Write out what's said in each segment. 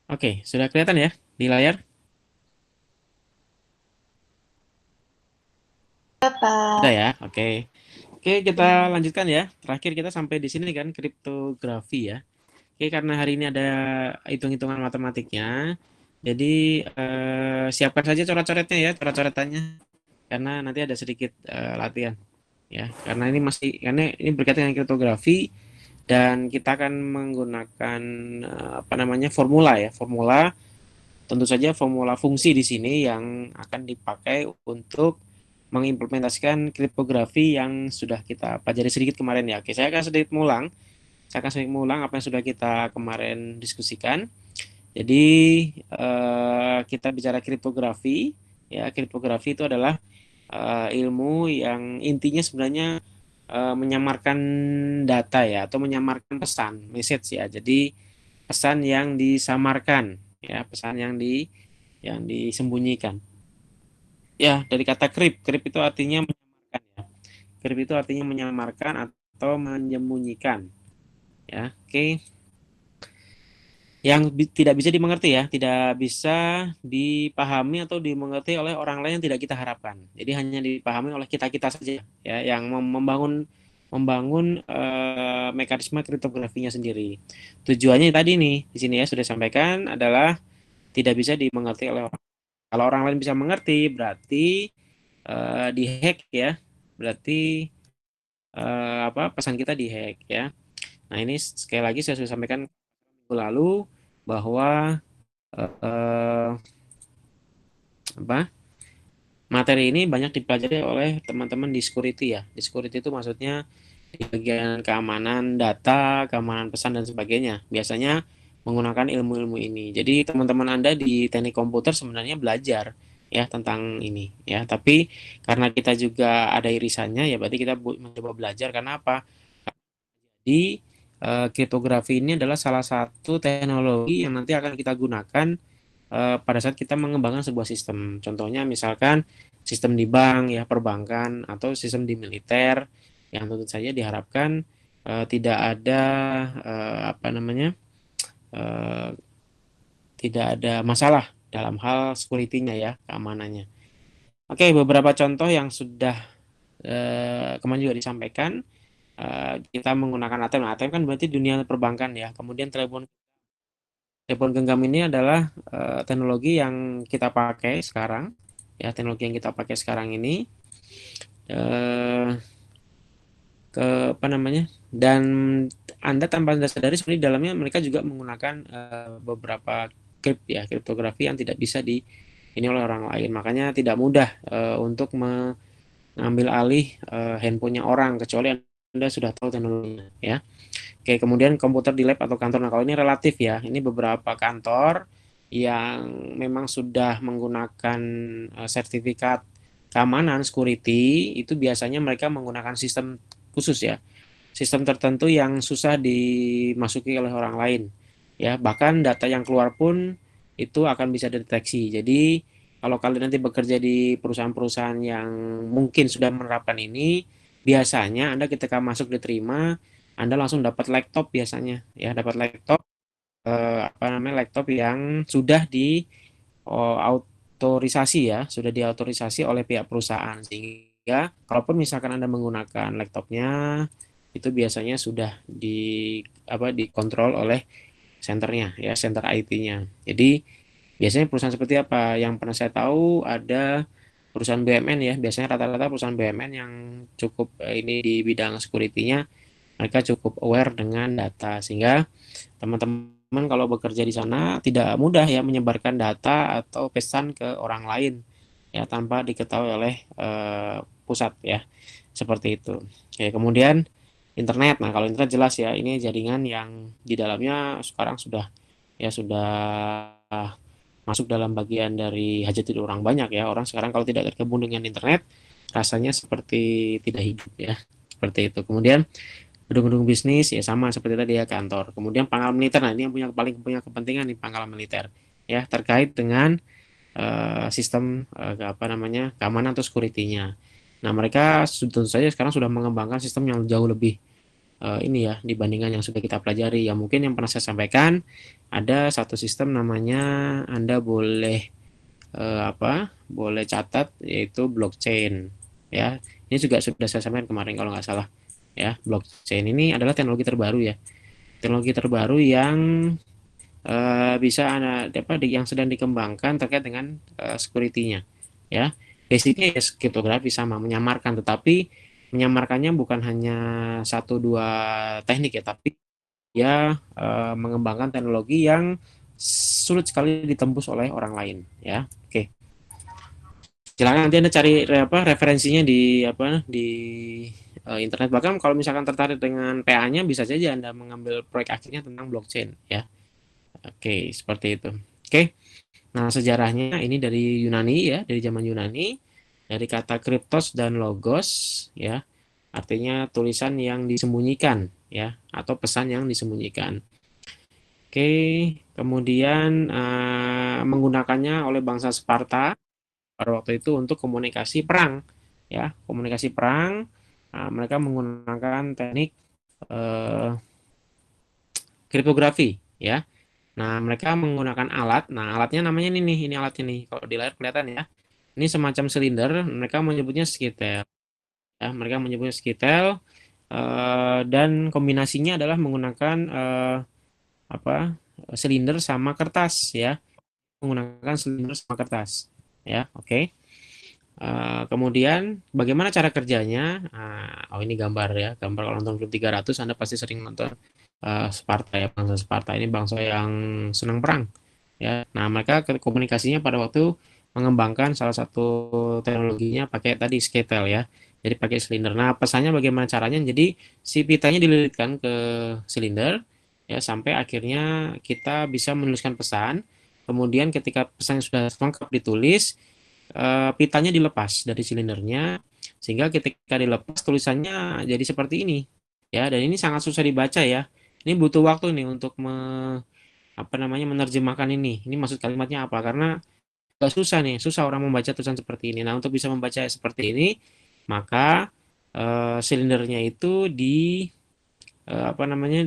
Oke, sudah kelihatan ya di layar? Sudah Pak. ya, oke. Oke, kita lanjutkan ya. Terakhir kita sampai di sini kan kriptografi ya. Oke, karena hari ini ada hitung-hitungan matematiknya, jadi siapkan saja coret-coretnya ya, coret-coretannya, karena nanti ada sedikit latihan ya. Karena ini berkaitan dengan kriptografi dan kita akan menggunakan apa namanya formula ya, formula. Tentu saja formula fungsi di sini yang akan dipakai untuk mengimplementasikan kriptografi yang sudah kita pelajari sedikit kemarin ya. Oke, saya akan sedikit mengulang apa yang sudah kita kemarin diskusikan. Jadi kita bicara kriptografi, ya kriptografi itu adalah ilmu yang intinya sebenarnya menyamarkan data ya atau menyamarkan pesan, message ya. Jadi pesan yang disamarkan ya, pesan yang disembunyikan. Ya, dari kata krip itu artinya menyamarkan ya. Krip itu artinya menyamarkan atau menyembunyikan ya. Oke. Yang tidak bisa dimengerti ya, tidak bisa dipahami atau dimengerti oleh orang lain yang tidak kita harapkan. Jadi hanya dipahami oleh kita-kita saja ya yang membangun membangun mekanisme kriptografinya sendiri. Tujuannya tadi nih di sini ya sudah sampaikan adalah tidak bisa dimengerti oleh orang. Kalau orang lain bisa mengerti berarti dihack ya. Berarti apa pesan kita dihack ya. Nah, ini sekali lagi saya sudah sampaikan minggu lalu bahwa eh, apa materi ini banyak dipelajari oleh teman-teman di security ya. Di security itu maksudnya di bagian keamanan data, keamanan pesan dan sebagainya. Biasanya menggunakan ilmu-ilmu ini. Jadi teman-teman Anda di teknik komputer sebenarnya belajar ya tentang ini ya. Tapi karena kita juga ada irisannya ya berarti kita mencoba belajar karena apa? Di kriptografi ini adalah salah satu teknologi yang nanti akan kita gunakan pada saat kita mengembangkan sebuah sistem. Contohnya misalkan sistem di bank ya perbankan atau sistem di militer yang tentu saja diharapkan tidak ada apa namanya eh, tidak ada masalah dalam hal security-nya ya keamanannya. Oke, beberapa contoh yang sudah kemarin juga disampaikan kita menggunakan ATM. Nah, ATM kan berarti dunia perbankan ya. Kemudian telepon telepon genggam ini adalah teknologi yang kita pakai sekarang. Ya, teknologi yang kita pakai sekarang ini eh, ke apa namanya? Dan Anda tanpa Anda sadari sebenarnya di dalamnya mereka juga menggunakan beberapa kriptografi yang tidak bisa di ini oleh orang lain. Makanya tidak mudah untuk mengambil alih handphonenya orang kecuali Anda sudah tahu teknologinya ya. Oke, kemudian komputer di lab atau kantor. Nah, kalau ini relatif ya. Ini beberapa kantor yang memang sudah menggunakan sertifikat keamanan security itu biasanya mereka menggunakan sistem khusus ya. Sistem tertentu yang susah dimasuki oleh orang lain. Ya, bahkan data yang keluar pun itu akan bisa deteksi. Jadi, kalau kalian nanti bekerja di perusahaan-perusahaan yang mungkin sudah menerapkan ini, biasanya Anda ketika masuk diterima anda langsung dapat laptop biasanya ya dapat laptop apa namanya laptop yang sudah di autorisasi ya sudah diautorisasi oleh pihak perusahaan sehingga kalaupun misalkan Anda menggunakan laptopnya itu biasanya sudah dikontrol oleh senternya ya center IT-nya. Jadi biasanya perusahaan seperti apa yang pernah saya tahu ada perusahaan BUMN ya biasanya rata-rata perusahaan BUMN yang cukup ini di bidang security-nya mereka cukup aware dengan data sehingga teman-teman kalau bekerja di sana tidak mudah ya menyebarkan data atau pesan ke orang lain ya tanpa diketahui oleh pusat ya seperti itu. Oke, kemudian internet. Nah, kalau internet jelas ya ini jaringan yang di dalamnya sekarang sudah masuk dalam bagian dari hajat hidup orang banyak ya. Orang sekarang kalau tidak terhubung dengan internet rasanya seperti tidak hidup ya. Seperti itu. Kemudian gedung-gedung bisnis ya sama seperti tadi ya kantor. Kemudian pangkalan militer, nah ini yang paling punya kepentingan nih pangkalan militer ya terkait dengan sistem apa namanya keamanan atau security-nya. Nah mereka tentu saja sekarang sudah mengembangkan sistem yang jauh lebih ini ya dibandingkan yang sudah kita pelajari. Ya mungkin yang pernah saya sampaikan ada satu sistem namanya Anda boleh boleh catat yaitu blockchain ya. Ini juga sudah saya sampaikan kemarin kalau nggak salah ya. Blockchain ini adalah teknologi terbaru ya. Teknologi terbaru yang bisa yang sedang dikembangkan terkait dengan security-nya ya. Basicnya ya kriptografi sama menyamarkan, tetapi menyamarkannya bukan hanya satu dua teknik ya, tapi ya mengembangkan teknologi yang sulit sekali ditembus oleh orang lain ya. Oke. Silakan nanti Anda cari referensinya di internet. Bahkan kalau misalkan tertarik dengan PA-nya bisa saja Anda mengambil proyek akhirnya tentang blockchain ya. Oke, seperti itu. Oke. Nah, sejarahnya ini dari Yunani ya, dari zaman Yunani, dari kata kriptos dan logos ya. Artinya tulisan yang disembunyikan ya, atau pesan yang disembunyikan. Oke, kemudian menggunakannya oleh bangsa Sparta pada waktu itu untuk komunikasi perang ya, komunikasi perang. Mereka menggunakan teknik eh, kriptografi ya. Nah, mereka menggunakan alat. Nah, alatnya namanya ini nih, ini alatnya nih. Kalau di layar kelihatan ya. Ini semacam silinder, mereka menyebutnya skitel. Ya, mereka menyebutnya skitel dan kombinasinya adalah menggunakan apa? Silinder sama kertas ya. Menggunakan silinder sama kertas. Ya, oke. Kemudian bagaimana cara kerjanya? Oh ini gambar ya, gambar kalau nonton film 300 Anda pasti sering nonton Sparta ya, bangsa Sparta ini bangsa yang senang perang ya. Nah mereka komunikasinya pada waktu mengembangkan salah satu teknologinya pakai tadi sketel ya, jadi pakai silinder. Nah pesannya bagaimana caranya? Jadi si pitanya dililitkan ke silinder ya sampai akhirnya kita bisa menuliskan pesan. Kemudian ketika pesannya sudah lengkap ditulis, pitanya dilepas dari silindernya sehingga ketika dilepas tulisannya jadi seperti ini ya, dan ini sangat susah dibaca ya. Ini butuh waktu nih untuk menerjemahkan ini maksud kalimatnya apa, karena agak susah nih, susah orang membaca tulisan seperti ini. Nah untuk bisa membaca seperti ini maka silindernya itu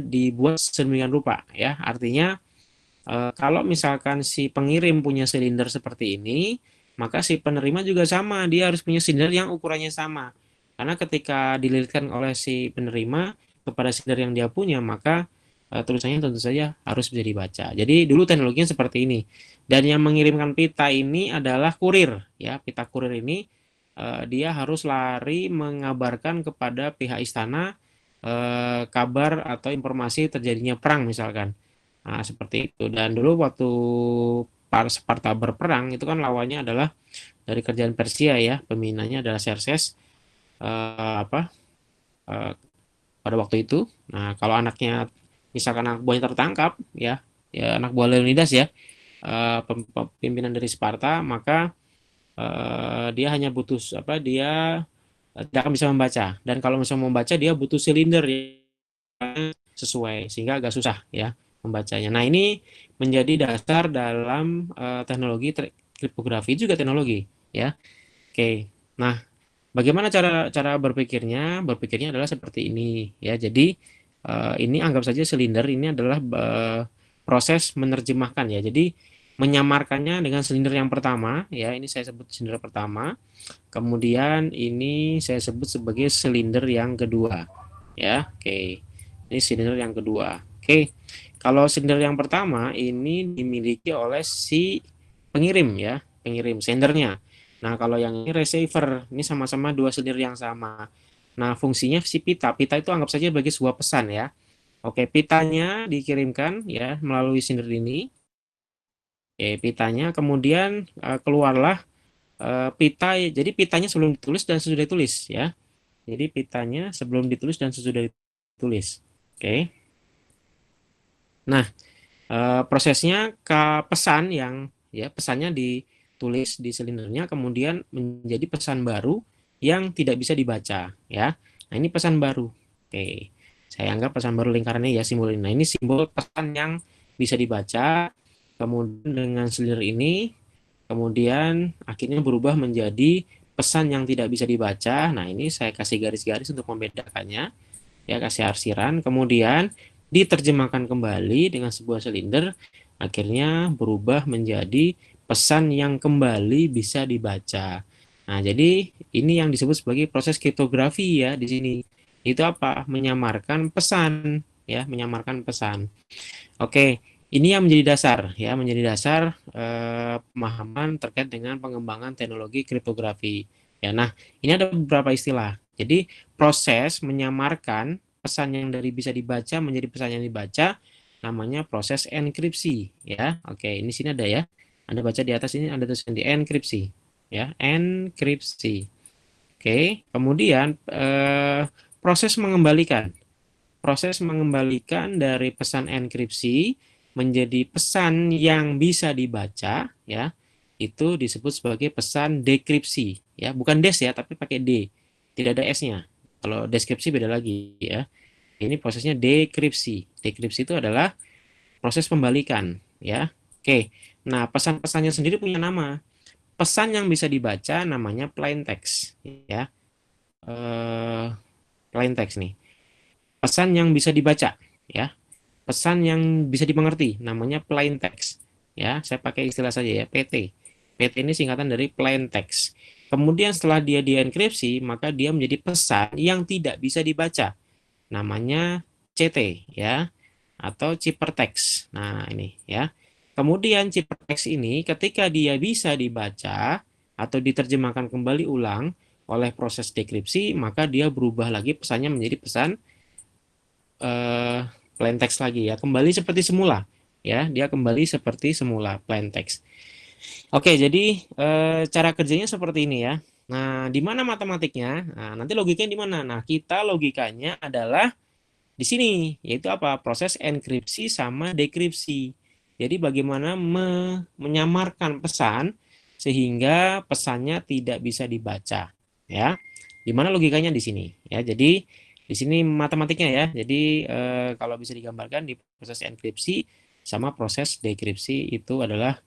dibuat sedemikian rupa ya. Artinya kalau misalkan si pengirim punya silinder seperti ini, maka si penerima juga sama, dia harus punya silinder yang ukurannya sama. Karena ketika dililitkan oleh si penerima kepada silinder yang dia punya, maka tulisannya tentu saja harus bisa dibaca. Jadi dulu teknologinya seperti ini. Dan yang mengirimkan pita ini adalah kurir, ya. Pita kurir ini dia harus lari mengabarkan kepada pihak istana kabar atau informasi terjadinya perang misalkan. Nah, seperti itu. Dan dulu waktu Sparta berperang itu kan lawannya adalah dari kerajaan Persia ya, peminanya adalah Xerxes apa eh, pada waktu itu. Nah, kalau anaknya misalkan anak buahnya tertangkap ya, ya anak buah Leonidas ya, pimpinan dari Sparta, maka dia hanya butuh dia tidak akan bisa membaca. Dan kalau misalnya membaca dia butuh silinder yang sesuai sehingga agak susah ya membacanya. Nah, ini menjadi dasar dalam teknologi kriptografi juga teknologi ya. Oke. Nah, bagaimana cara cara berpikirnya? Berpikirnya adalah seperti ini ya. Jadi ini anggap saja silinder ini adalah proses menerjemahkan ya. Jadi menyamarkannya dengan silinder yang pertama ya. Ini saya sebut silinder pertama. Kemudian ini saya sebut sebagai silinder yang kedua ya. Oke. Ini silinder yang kedua. Oke. Kalau silinder yang pertama ini dimiliki oleh si pengirim ya, pengirim sendernya. Nah, kalau yang ini receiver, ini sama-sama dua silinder yang sama. Nah, fungsinya si pita. Pita itu anggap saja sebagai sebuah pesan ya. Oke, pitanya dikirimkan ya melalui silinder ini. Oke, pitanya kemudian keluarlah pita. Jadi pitanya sebelum ditulis dan sesudah ditulis ya. Jadi pitanya sebelum ditulis dan sesudah ditulis. Oke. Nah, prosesnya ke pesan yang ya pesannya ditulis di silindernya kemudian menjadi pesan baru yang tidak bisa dibaca ya. Nah, ini pesan baru. Oke. Saya anggap pesan baru lingkarannya ya simbol ini. Nah, ini simbol pesan yang bisa dibaca. Kemudian dengan silinder ini kemudian akhirnya berubah menjadi pesan yang tidak bisa dibaca. Nah, ini saya kasih garis-garis untuk membedakannya. ya kasih arsiran, kemudian diterjemahkan kembali dengan sebuah silinder, akhirnya berubah menjadi pesan yang kembali bisa dibaca. Nah, jadi ini yang disebut sebagai proses kriptografi ya di sini. Itu apa? Menyamarkan pesan, ya, menyamarkan pesan. Oke, ini yang menjadi dasar ya, menjadi dasar pemahaman terkait dengan pengembangan teknologi kriptografi. Ya, nah, ini ada beberapa istilah. Jadi, proses menyamarkan pesan yang dari bisa dibaca menjadi pesan yang dibaca namanya proses enkripsi ya. Oke, ini sini ada ya. Anda baca di atas ini ada tulisan di enkripsi ya, enkripsi. Oke, kemudian proses mengembalikan. Proses mengembalikan dari pesan enkripsi menjadi pesan yang bisa dibaca ya, itu disebut sebagai pesan dekripsi ya, bukan des ya, tapi pakai D, tidak ada S-nya. Kalau deskripsi beda lagi ya. Ini prosesnya dekripsi. Dekripsi itu adalah proses pembalikan ya. Oke, nah pesan-pesannya sendiri punya nama. Pesan yang bisa dibaca namanya plain text ya. Plain text nih, pesan yang bisa dibaca ya, pesan yang bisa dimengerti namanya plain text ya. Saya pakai istilah saja ya, PT. PT ini singkatan dari plain text. Kemudian setelah dia dienkripsi, maka dia menjadi pesan yang tidak bisa dibaca namanya CT ya, atau ciphertext. Nah ini ya, kemudian ciphertext ini ketika dia bisa dibaca atau diterjemahkan kembali ulang oleh proses dekripsi, maka dia berubah lagi pesannya menjadi pesan eh, plain text lagi ya, kembali seperti semula ya, dia kembali seperti semula plain text. Oke, jadi cara kerjanya seperti ini ya. Nah, di mana matematiknya? Nah, nanti logikanya di mana? Nah, kita logikanya adalah di sini, yaitu apa? Proses enkripsi sama dekripsi. Jadi bagaimana menyamarkan pesan sehingga pesannya tidak bisa dibaca, ya. Di mana logikanya di sini, ya. Jadi di sini matematiknya ya. Jadi kalau bisa digambarkan di proses enkripsi sama proses dekripsi itu adalah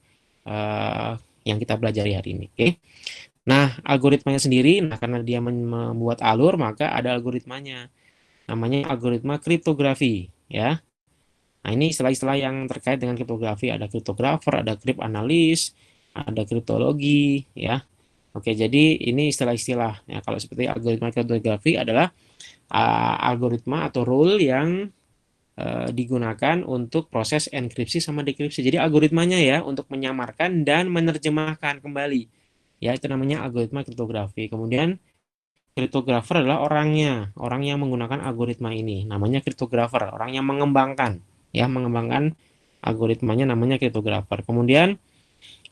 eh, yang kita pelajari hari ini. Oke. Nah, algoritmanya sendiri, nah karena dia membuat alur, maka ada algoritmanya namanya algoritma kriptografi ya. Nah, ini istilah-istilah yang terkait dengan kriptografi, ada kriptografer, ada kriptanalis, ada kriptologi ya. Oke, jadi ini istilah-istilah ya. Kalau seperti algoritma kriptografi adalah algoritma atau rule yang digunakan untuk proses enkripsi sama dekripsi. Jadi algoritmanya ya untuk menyamarkan dan menerjemahkan kembali. Ya, itu namanya algoritma kriptografi. Kemudian kriptografer adalah orangnya, orang yang menggunakan algoritma ini. Namanya kriptografer, orang yang mengembangkan, ya, mengembangkan algoritmanya namanya kriptografer. Kemudian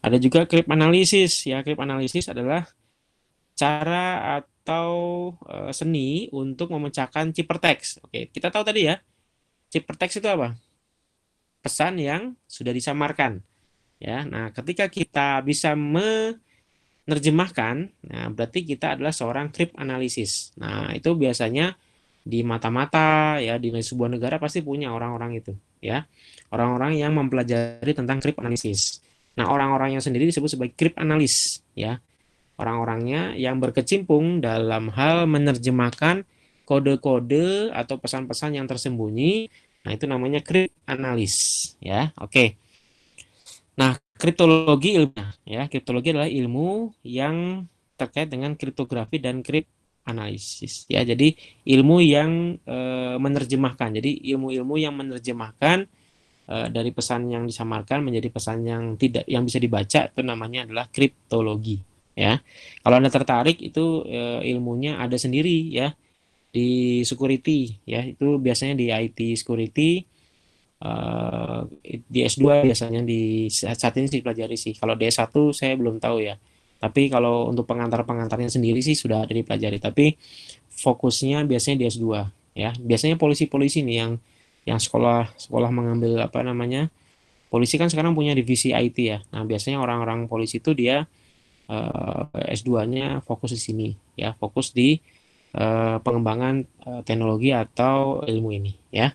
ada juga kriptanalisis, ya. Kriptanalisis adalah cara atau seni untuk memecahkan ciphertext. Oke, kita tahu tadi ya, ciphertext itu apa? Pesan yang sudah disamarkan, ya. Nah, ketika kita bisa menerjemahkan, nah berarti kita adalah seorang kriptanalisis. Nah, itu biasanya di mata-mata ya, di sebuah negara pasti punya orang-orang itu ya, orang-orang yang mempelajari tentang kriptanalisis. Nah, orang-orangnya sendiri disebut sebagai kriptanalis ya, orang-orangnya yang berkecimpung dalam hal menerjemahkan kode-kode atau pesan-pesan yang tersembunyi. Nah, itu namanya kriptanalis ya. Oke, nah kriptologi ilmu ya, kriptologi adalah ilmu yang terkait dengan kriptografi dan analisis ya. Jadi ilmu yang menerjemahkan. Jadi ilmu-ilmu yang menerjemahkan dari pesan yang disamarkan menjadi pesan yang tidak yang bisa dibaca, itu namanya adalah kriptologi ya. Kalau Anda tertarik itu ilmunya ada sendiri ya di security ya. Itu biasanya di IT security, eh, di S2 biasanya di saat ini sih dipelajari sih. Kalau di S1 saya belum tahu ya. Tapi kalau untuk pengantar-pengantarnya sendiri sih sudah ada dipelajari. Tapi fokusnya biasanya di S2 ya. Biasanya polisi-polisi nih yang sekolah mengambil apa namanya? Polisi kan sekarang punya divisi IT ya. Nah, biasanya orang-orang polisi itu dia S2-nya fokus di sini ya, fokus di pengembangan teknologi atau ilmu ini ya.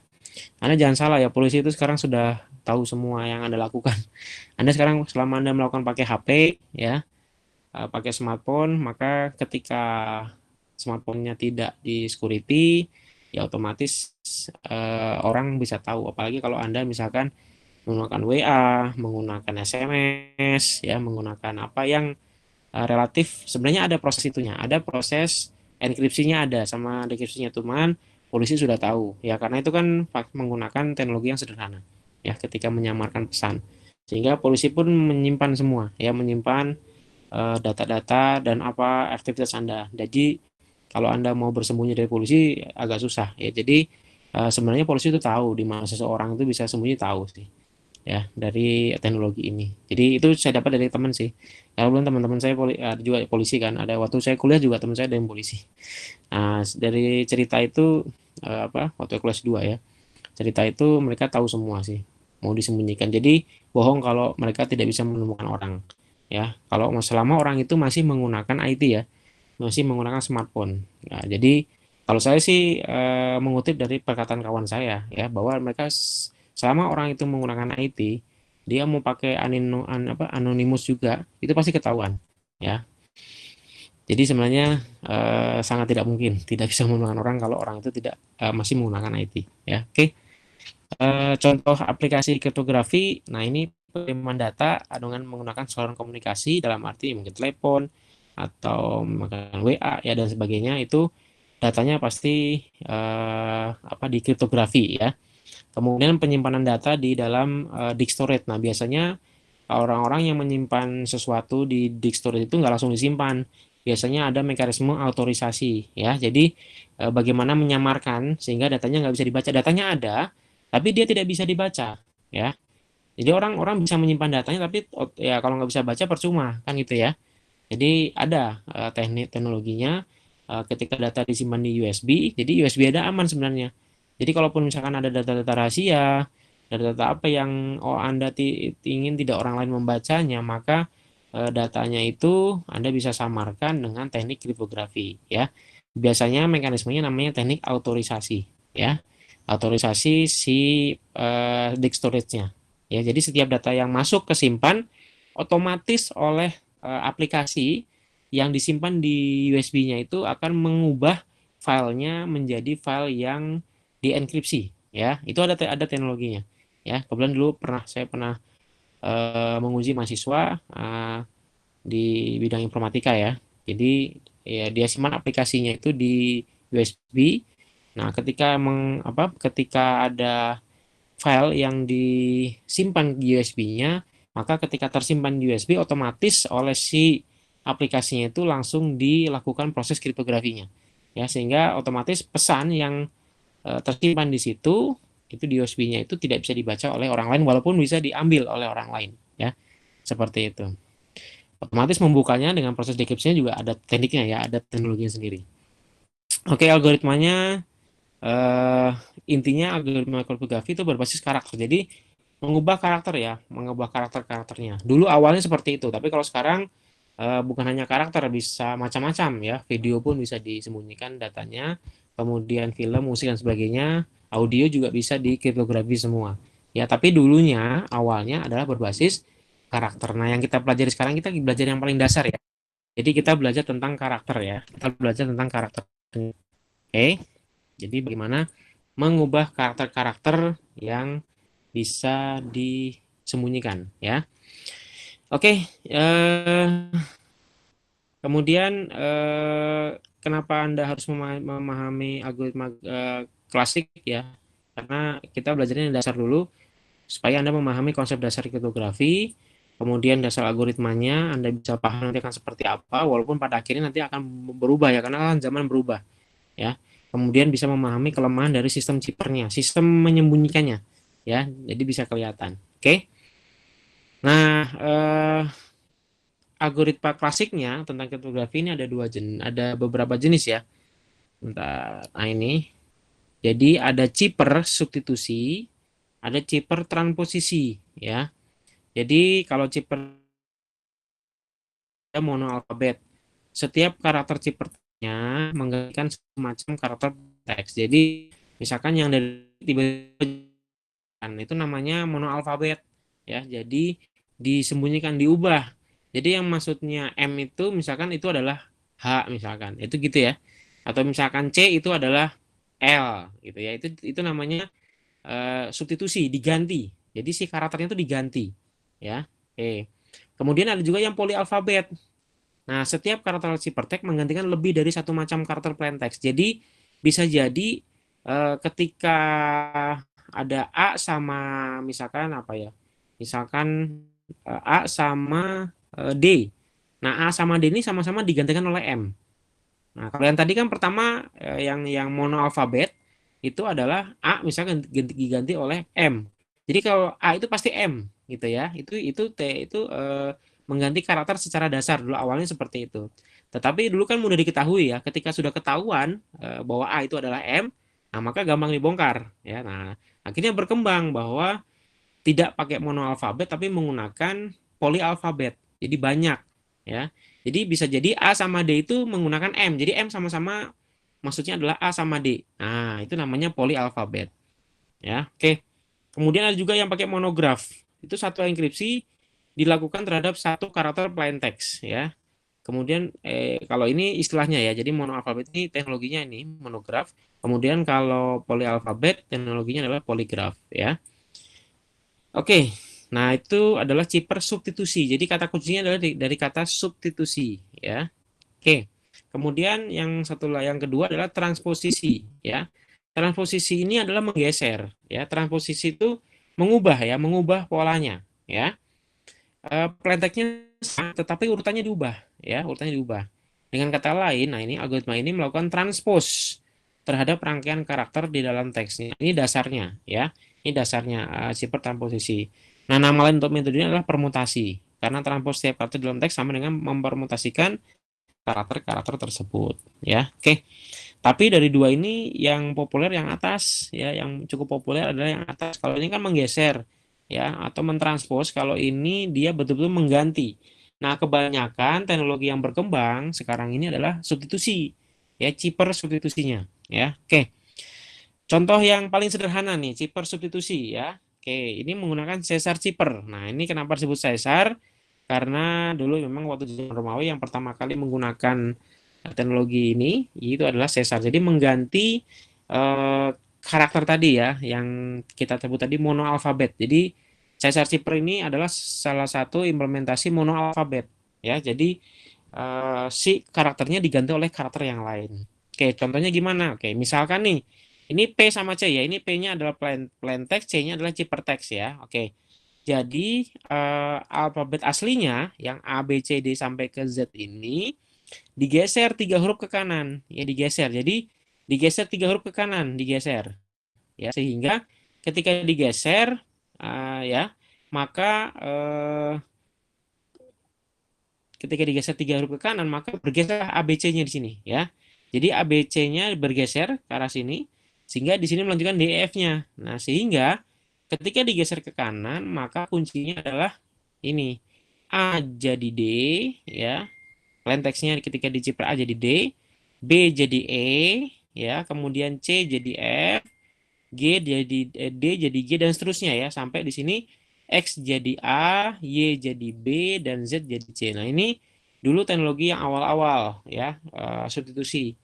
Anda jangan salah ya, polisi itu sekarang sudah tahu semua yang Anda lakukan. Anda sekarang selama Anda melakukan pakai HP ya, pakai smartphone, maka ketika smartphone-nya tidak di security, ya otomatis orang bisa tahu. Apalagi kalau Anda misalkan menggunakan WA, menggunakan SMS, ya, menggunakan apa yang relatif sebenarnya ada proses itunya, ada proses enkripsinya ada sama dekripsinya cuman polisi sudah tahu ya karena itu kan menggunakan teknologi yang sederhana ya ketika menyamarkan pesan sehingga polisi pun menyimpan semua ya menyimpan data-data dan apa aktivitas Anda. Jadi kalau Anda mau bersembunyi dari polisi agak susah ya. Jadi sebenarnya polisi itu tahu di mana seseorang itu bisa sembunyi tahu sih ya dari teknologi ini. Jadi itu saya dapat dari teman sih. Kalau belum teman-teman saya ada juga polisi kan. Ada waktu saya kuliah juga teman saya ada yang polisi. Nah, dari cerita itu apa waktu kelas 2 ya. Cerita itu mereka tahu semua sih. Mau disembunyikan. Jadi bohong kalau mereka tidak bisa menemukan orang. Ya, kalau selama orang itu masih menggunakan IT ya, masih menggunakan smartphone. Nah, jadi kalau saya sih mengutip dari perkataan kawan saya ya bahwa mereka selama orang itu menggunakan IT, dia mau pakai anonimus juga, itu pasti ketahuan ya. Jadi sebenarnya sangat tidak mungkin tidak bisa menggunakan orang kalau orang itu tidak masih menggunakan IT ya. Oke. Contoh aplikasi kriptografi, nah ini pengiriman data dengan menggunakan saluran komunikasi dalam arti mungkin telepon atau menggunakan WA ya dan sebagainya itu datanya pasti apa di kriptografi ya. Kemudian penyimpanan data di dalam disk storage. Nah biasanya orang-orang yang menyimpan sesuatu di disk storage itu nggak langsung disimpan. Biasanya ada mekanisme autorisasi ya. Jadi bagaimana menyamarkan sehingga datanya nggak bisa dibaca. Datanya ada, tapi dia tidak bisa dibaca ya. Jadi orang-orang bisa menyimpan datanya, tapi ya kalau nggak bisa baca percuma kan gitu ya. Jadi ada teknik teknologinya ketika data disimpan di USB, jadi USB ada aman sebenarnya. Jadi kalaupun misalkan ada data-data rahasia, data-data apa yang Anda ingin tidak orang lain membacanya, maka datanya itu Anda bisa samarkan dengan teknik kriptografi ya. Biasanya mekanismenya namanya teknik autorisasi ya. Autorisasi si disk storage-nya. Ya, jadi setiap data yang masuk ke simpan otomatis oleh aplikasi yang disimpan di USB-nya itu akan mengubah filenya menjadi file yang dienkripsi ya. Itu ada teknologinya ya. Kebetulan dulu saya pernah menguji mahasiswa di bidang informatika ya. Jadi ya dia simpan aplikasinya itu di USB. Nah, ketika ada file yang disimpan di USB-nya, maka ketika tersimpan di USB otomatis oleh si aplikasinya itu langsung dilakukan proses kriptografinya. Ya, sehingga otomatis pesan yang tersimpan di situ itu di USB-nya itu tidak bisa dibaca oleh orang lain walaupun bisa diambil oleh orang lain, ya. Seperti itu. Otomatis membukanya dengan proses dekripsinya juga ada tekniknya ya, ada teknologinya sendiri. Oke, algoritmanya eh, intinya algoritma kriptografi itu berbasis karakter. Jadi mengubah karakter ya, mengubah karakternya. Dulu awalnya seperti itu, tapi kalau sekarang bukan hanya karakter, bisa macam-macam ya. Video pun bisa disembunyikan datanya, kemudian film, musik dan sebagainya, audio juga bisa dikriptografi semua. Ya, tapi dulunya awalnya adalah berbasis karakter. Nah, yang kita pelajari sekarang kita belajar yang paling dasar ya. Jadi kita belajar tentang karakter ya. Kita belajar tentang karakter. Oke. Jadi bagaimana mengubah karakter-karakter yang bisa disembunyikan ya. Oke, kemudian kenapa Anda harus memahami algoritma klasik ya? Karena kita belajarnya dasar dulu supaya Anda memahami konsep dasar kriptografi, kemudian dasar algoritmanya Anda bisa paham nanti akan seperti apa, walaupun pada akhirnya nanti akan berubah ya karena kan zaman berubah ya. Kemudian bisa memahami kelemahan dari sistem chippernya, sistem menyembunyikannya ya. Jadi bisa kelihatan. Oke. Nah, algoritma klasiknya tentang kriptografi ini ada beberapa jenis ya. Nah ini. Jadi ada chipper substitusi, ada chipper transposisi ya. Jadi kalau chipper monoalfabet, setiap karakter chippernya menggantikan semacam karakter teks. Jadi misalkan yang dari tiba-tiba itu namanya monoalfabet ya. Jadi disembunyikan diubah. Jadi yang maksudnya M itu misalkan itu adalah H misalkan. Itu gitu ya. Atau misalkan C itu adalah L gitu ya. Itu namanya substitusi, diganti. Jadi si karakternya itu diganti ya. Oke. Kemudian ada juga yang polyalfabet. Nah, setiap karakter ciphertext menggantikan lebih dari satu macam karakter plaintext. Jadi bisa jadi ketika ada A sama misalkan apa ya? Misalkan A sama D. Nah, A sama D ini sama-sama digantikan oleh M. Nah, kalau yang tadi kan pertama yang mono alfabet itu adalah A misalkan diganti oleh M. Jadi kalau A itu pasti M gitu ya. Itu T itu mengganti karakter secara dasar dulu awalnya seperti itu. Tetapi dulu kan mudah diketahui ya, ketika sudah ketahuan bahwa A itu adalah M, nah maka gampang dibongkar ya. Nah, akhirnya berkembang bahwa tidak pakai monoalfabet tapi menggunakan polyalfabet. Jadi banyak ya. Jadi bisa jadi A sama D itu menggunakan M. Jadi M sama-sama maksudnya adalah A sama D. Nah, itu namanya polyalfabet ya. Oke. Kemudian ada juga yang pakai monograf. Itu satu enkripsi dilakukan terhadap satu karakter plain text ya. Kemudian kalau ini istilahnya ya. Jadi monoalfabet ini teknologinya ini monograf. Kemudian kalau polyalfabet teknologinya adalah poligraf ya. Oke, nah itu adalah chipper substitusi. Jadi kata kuncinya adalah dari kata substitusi, ya. Oke, kemudian yang kedua adalah transposisi, ya. Transposisi ini adalah menggeser, ya. Transposisi itu mengubah polanya, ya. Plaintext-nya sama, tetapi urutannya diubah, ya. Urutannya diubah. Dengan kata lain, nah ini algoritma ini melakukan transpose terhadap rangkaian karakter di dalam teksnya. Ini dasarnya, ya. Ini dasarnya chipper transposisi. Nah, nama lain untuk metode ini adalah permutasi. Karena transpose setiap karakter dalam teks sama dengan mempermutasikan karakter-karakter tersebut, ya. Oke. Tapi dari dua ini yang populer yang atas, ya, yang cukup populer adalah yang atas. Kalau ini kan menggeser, ya, atau mentranspose. Kalau ini dia betul-betul mengganti. Nah, kebanyakan teknologi yang berkembang sekarang ini adalah substitusi, ya, chipper substitusinya, ya. Oke. Contoh yang paling sederhana nih, chipper substitusi ya. Oke, ini menggunakan Caesar chipper. Nah, ini kenapa disebut Caesar? Karena dulu memang waktu zaman Romawi yang pertama kali menggunakan teknologi ini itu adalah Caesar. Jadi mengganti eh, karakter tadi ya, yang kita sebut tadi monoalfabet. Jadi Caesar chipper ini adalah salah satu implementasi monoalfabet ya. Jadi si karakternya diganti oleh karakter yang lain. Oke, contohnya gimana? Oke, misalkan nih ini P sama C ya. Ini P-nya adalah plain text, C-nya adalah ciphertext ya. Oke. Jadi alfabet aslinya yang A, B, C, D sampai ke Z ini digeser 3 huruf ke kanan. Ya digeser. Jadi digeser 3 huruf ke kanan, digeser. Ya sehingga ketika digeser ya maka ketika digeser 3 huruf ke kanan maka bergeser ABC-nya di sini ya. Jadi ABC-nya bergeser ke arah sini sehingga di sini melanjutkan DEF-nya. Nah, sehingga ketika digeser ke kanan maka kuncinya adalah ini. A jadi D ya. Plain text-nya ketika dicipta A jadi D, B jadi E ya, kemudian C jadi F, G jadi D jadi G dan seterusnya ya sampai di sini X jadi A, Y jadi B dan Z jadi C. Nah, ini dulu teknologi yang awal-awal ya substitusi.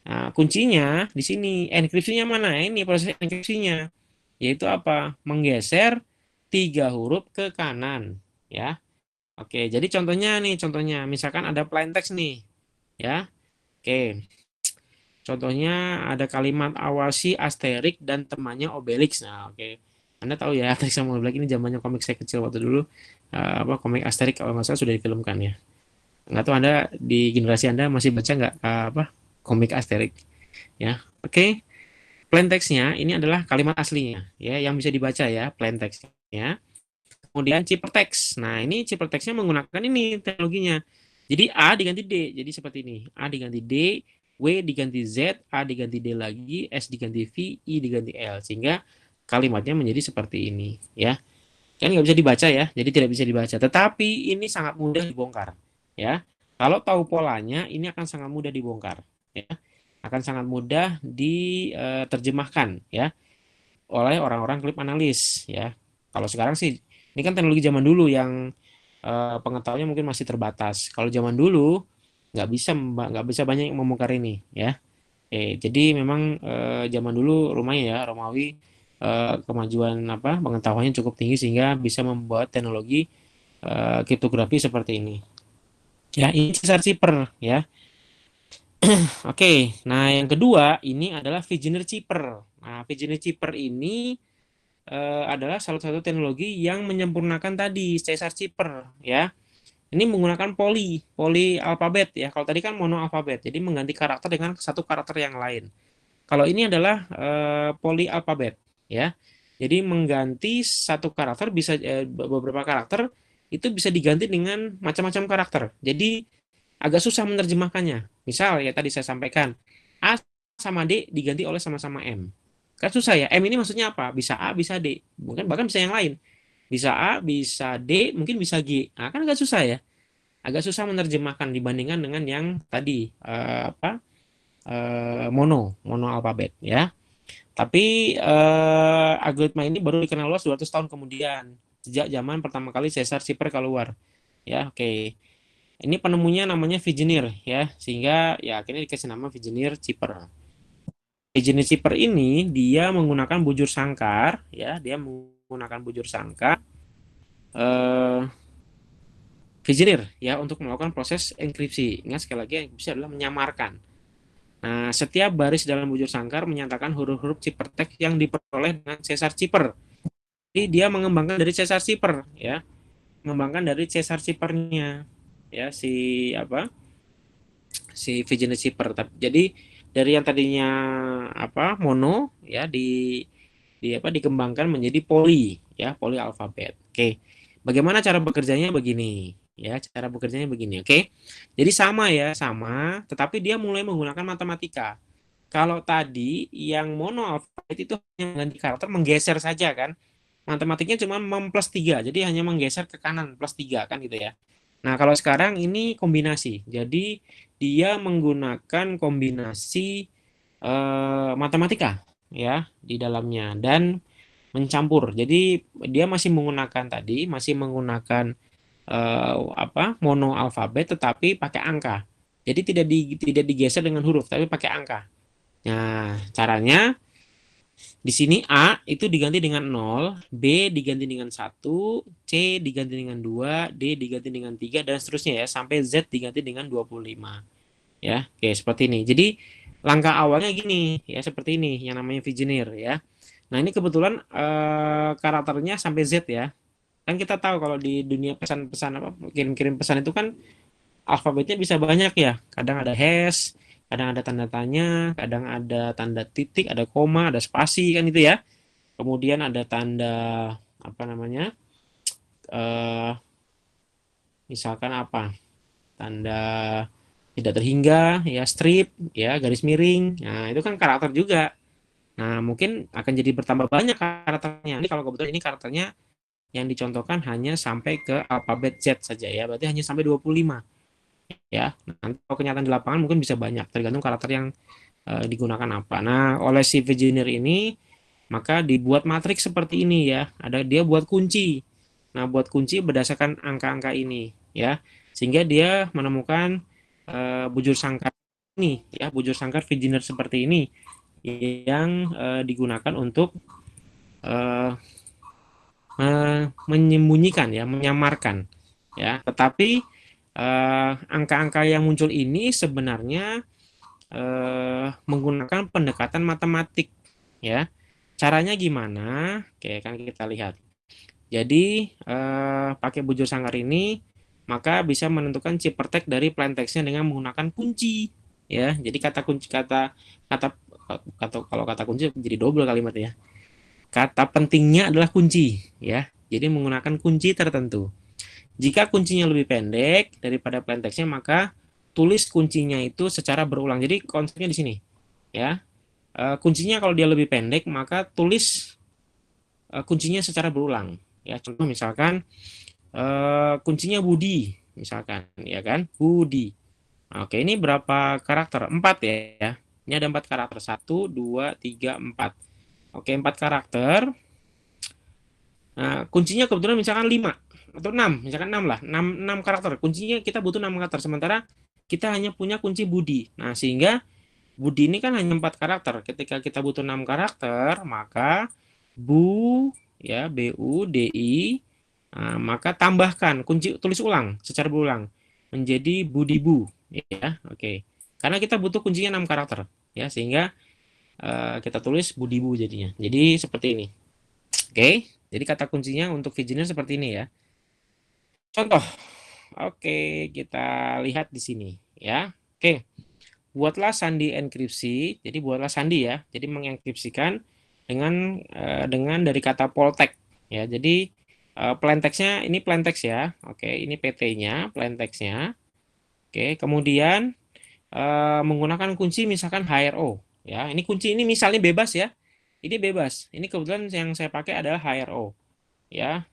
Nah, kuncinya di sini enkripsinya mana? Ini proses enkripsinya yaitu apa? Menggeser 3 huruf ke kanan ya. Oke, jadi contohnya nih, contohnya misalkan ada plain text nih ya. Oke. Contohnya ada kalimat awasi Asterix dan temannya Obelix. Nah, oke. Anda tahu ya Asterix sama Obelix ini zamannya komik saya kecil waktu dulu. Apa komik Asterix kalau nggak salah sudah difilmkan ya. Nggak tahu Anda di generasi Anda masih baca nggak apa komik Asterix ya. Oke. Plain text-nya ini adalah kalimat aslinya ya yang bisa dibaca ya plain text-nya. Kemudian ciphertext. Nah, ini ciphertext-nya menggunakan ini teknologinya. Jadi A diganti D. Jadi seperti ini. A diganti D, W diganti Z, A diganti D lagi, S diganti V, I diganti L. Sehingga kalimatnya menjadi seperti ini. Ya, kan nggak bisa dibaca ya. Jadi tidak bisa dibaca. Tetapi ini sangat mudah dibongkar. Ya, kalau tahu polanya, ini akan sangat mudah dibongkar. Ya, akan sangat mudah diterjemahkan ya oleh orang-orang klip analis ya. Kalau sekarang sih ini kan teknologi zaman dulu yang pengetahuannya mungkin masih terbatas. Kalau zaman dulu nggak bisa banyak yang membongkar ini ya. Oke, jadi memang zaman dulu lumayan ya Romawi kemajuan apa pengetahuannya cukup tinggi sehingga bisa membuat teknologi kriptografi seperti ini. Ya, ini Caesar Cipher ya. Oke, nah yang kedua ini adalah Vigenère Cipher. Nah, Vigenère Cipher ini adalah salah satu teknologi yang menyempurnakan tadi Caesar Cipher ya. Ini menggunakan poli alfabet ya. Kalau tadi kan mono alfabet, jadi mengganti karakter dengan satu karakter yang lain. Kalau ini adalah poli alfabet ya. Jadi mengganti satu karakter bisa beberapa karakter itu bisa diganti dengan macam-macam karakter. Jadi agak susah menerjemahkannya. Misal ya tadi saya sampaikan A sama D diganti oleh sama-sama M. Kan susah ya. M ini maksudnya apa? Bisa A, bisa D. Mungkin bahkan bisa yang lain. Bisa A, bisa D, mungkin bisa G. Nah, kan agak susah ya. Agak susah menerjemahkan dibandingkan dengan yang tadi apa? Mono alfabet ya. Tapi algoritma ini baru dikenal luas 200 tahun kemudian sejak zaman pertama kali Caesar Cipher keluar. Ya, oke. Ini penemunya namanya Vigenère ya, sehingga ya akhirnya dikasih nama Vigenère Cipher. Vigenère Cipher ini dia menggunakan bujur sangkar ya, dia menggunakan bujur sangkar eh Vigenère ya untuk melakukan proses enkripsi. Ingat sekali lagi enkripsi adalah menyamarkan. Nah, setiap baris dalam bujur sangkar menyatakan huruf-huruf ciphertext yang diperoleh dengan Caesar Cipher. Jadi dia mengembangkan dari Caesar Cipher ya, mengembangkan dari Caesar Cipher-nya ya si apa? Si Vigenère Cipher. Jadi dari yang tadinya apa? Mono ya di apa dikembangkan menjadi poli ya, poli alfabet. Oke. Bagaimana cara bekerjanya begini ya, cara bekerjanya begini. Oke. Jadi sama ya, sama, tetapi dia mulai menggunakan matematika. Kalau tadi yang mono alfabet itu hanya mengganti karakter, menggeser saja kan. Matematiknya cuma plus 3, jadi hanya menggeser ke kanan plus 3 kan gitu ya. Nah, kalau sekarang ini kombinasi. Jadi dia menggunakan kombinasi matematika ya di dalamnya dan mencampur. Jadi dia masih menggunakan tadi, masih menggunakan apa? Mono alfabet tetapi pakai angka. Jadi tidak digeser dengan huruf tapi pakai angka. Nah, caranya di sini A itu diganti dengan 0, B diganti dengan 1, C diganti dengan 2, D diganti dengan 3 dan seterusnya ya sampai Z diganti dengan 25. Ya, oke seperti ini. Jadi langkah awalnya gini ya seperti ini yang namanya Vigenère ya. Nah, ini kebetulan karakternya sampai Z ya. Kan kita tahu kalau di dunia pesan-pesan apa kirim-kirim pesan itu kan alfabetnya bisa banyak ya. Kadang ada hash, kadang ada tanda tanya, kadang ada tanda titik, ada koma, ada spasi kan itu ya. Kemudian ada tanda apa namanya? eh Misalkan apa? Tanda tidak terhingga, ya strip, ya garis miring. Nah, itu kan karakter juga. Nah, mungkin akan jadi bertambah banyak karakternya. Ini kalau kebetulan ini karakternya yang dicontohkan hanya sampai ke alfabet Z saja ya. Berarti hanya sampai 25 ya. Nanti kalau kenyataan di lapangan mungkin bisa banyak tergantung karakter yang digunakan apa. Nah, oleh si Vigenère ini maka dibuat matriks seperti ini ya. Ada dia buat kunci. Nah, buat kunci berdasarkan angka-angka ini ya. Sehingga dia menemukan bujur sangkar ini ya, bujur sangkar Vigenère seperti ini yang digunakan untuk uh, menyembunyikan ya, menyamarkan ya. Tetapi angka-angka yang muncul ini sebenarnya menggunakan pendekatan matematik ya. Caranya gimana? Oke, kan kita lihat. Jadi pakai bujur sangkar ini maka bisa menentukan ciphertext dari plaintext-nya dengan menggunakan kunci ya. Jadi kata kunci kata kalau kata kunci jadi double kalimatnya. Kata pentingnya adalah kunci ya. Jadi menggunakan kunci tertentu. Jika kuncinya lebih pendek daripada plaintext-nya maka tulis kuncinya itu secara berulang. Jadi konsepnya di sini ya. Kuncinya kalau dia lebih pendek maka tulis kuncinya secara berulang. Ya, contoh misalkan kuncinya Budi, misalkan, ya kan? Budi. Oke, ini berapa karakter? 4 ya. Ini ada 4 karakter. 1, 2, 3, 4. Oke, 4 karakter. Nah, kuncinya kebetulan misalkan 5 atau 6, misalkan 6 lah. 6 karakter. Kuncinya kita butuh 6 karakter. Sementara kita hanya punya kunci Budi. Nah, sehingga Budi ini kan hanya 4 karakter. Ketika kita butuh 6 karakter, maka Bu ya, BU, DI, maka tambahkan kunci tulis ulang secara berulang menjadi Budibu ya. Oke. Karena kita butuh kuncinya 6 karakter ya, sehingga kita tulis Budibu jadinya. Jadi seperti ini. Oke. Jadi kata kuncinya untuk visioner seperti ini ya. Contoh. Oke, kita lihat di sini ya. Oke. Buatlah sandi enkripsi. Jadi buatlah sandi ya. Jadi mengenkripsikan dengan dari kata poltek ya. Jadi plain text-nya ini plain text ya. Oke, ini PT-nya, plain text-nya. Oke, kemudian menggunakan kunci misalkan HRO ya. Ini kunci ini misalnya bebas ya. Ini bebas. Ini kebetulan yang saya pakai adalah HRO ya.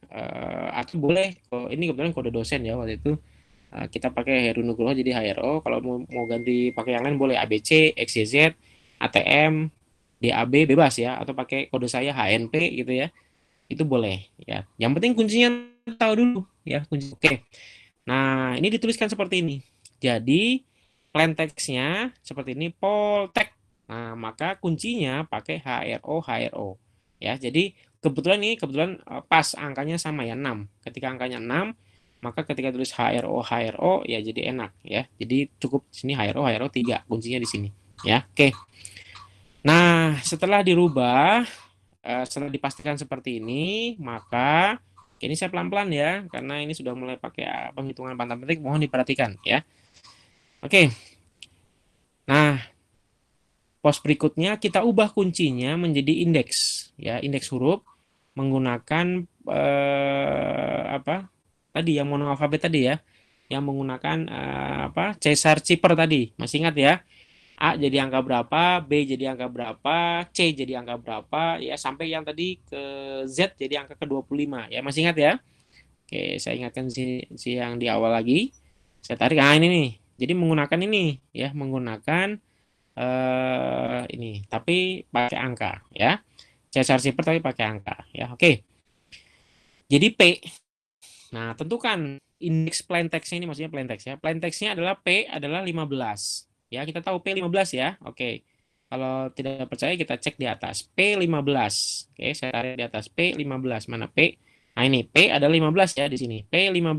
Atau boleh ini kebetulan kode dosen ya waktu itu. Kita pakai Heru Nugroho jadi HRO. Kalau mau ganti pakai yang lain boleh ABC, XYZ, ATM, DAB bebas ya, atau pakai kode saya HNP gitu ya. Itu boleh ya. Yang penting kuncinya tahu dulu ya kunci. Oke. Nah, ini dituliskan seperti ini. Jadi plain text-nya seperti ini Poltek. Nah, maka kuncinya pakai HRO. Ya, jadi kebetulan pas angkanya sama ya 6. Ketika angkanya 6, maka ketika tulis HRO ya jadi enak ya. Jadi cukup di sini HRO 3 kuncinya di sini ya. Oke. Nah, setelah dirubah setelah dipastikan seperti ini, maka ini saya pelan-pelan ya, karena ini sudah mulai pakai penghitungan matematik, mohon diperhatikan ya. Oke. Nah, pos berikutnya kita ubah kuncinya menjadi indeks ya, indeks huruf menggunakan apa? Tadi yang monoalfabet tadi ya, yang menggunakan Caesar Cipher tadi. Masih ingat ya? A jadi angka berapa, B jadi angka berapa, C jadi angka berapa, ya sampai yang tadi ke Z jadi angka ke-25 ya. Masih ingat ya? Oke, saya ingatkan si yang di awal lagi. Saya tarik, ini nih. Jadi menggunakan ini ya, menggunakan ini, tapi pakai angka ya. Caesar Cipher tapi pakai angka ya. Oke. Jadi P. Nah, tentukan indeks plain text-nya ini maksudnya plain text ya. Plain text-nya adalah P adalah 15. Ya, kita tahu P 15 ya. Oke. Kalau tidak percaya kita cek di atas. P15. Oke, saya tarik di atas P15. Mana P? Nah, ini P ada 15 ya di sini. P15.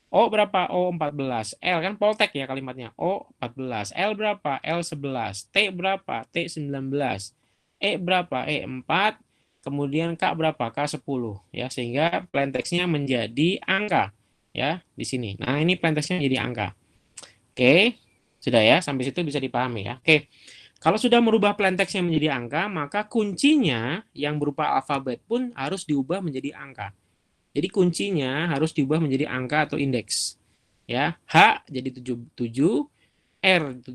O berapa? O 14. L kan poltek ya kalimatnya. O 14. L berapa? L 11. T berapa? T 19. E berapa? E 4. Kemudian K berapa? K 10 ya, sehingga plain text-nya menjadi angka ya di sini. Nah, ini plain text-nya jadi angka. Oke. Sudah ya, sampai situ bisa dipahami ya. Oke. Kalau sudah merubah plain text-nya menjadi angka, maka kuncinya yang berupa alfabet pun harus diubah menjadi angka. Jadi kuncinya harus diubah menjadi angka atau indeks. Ya, H jadi 77, R 17,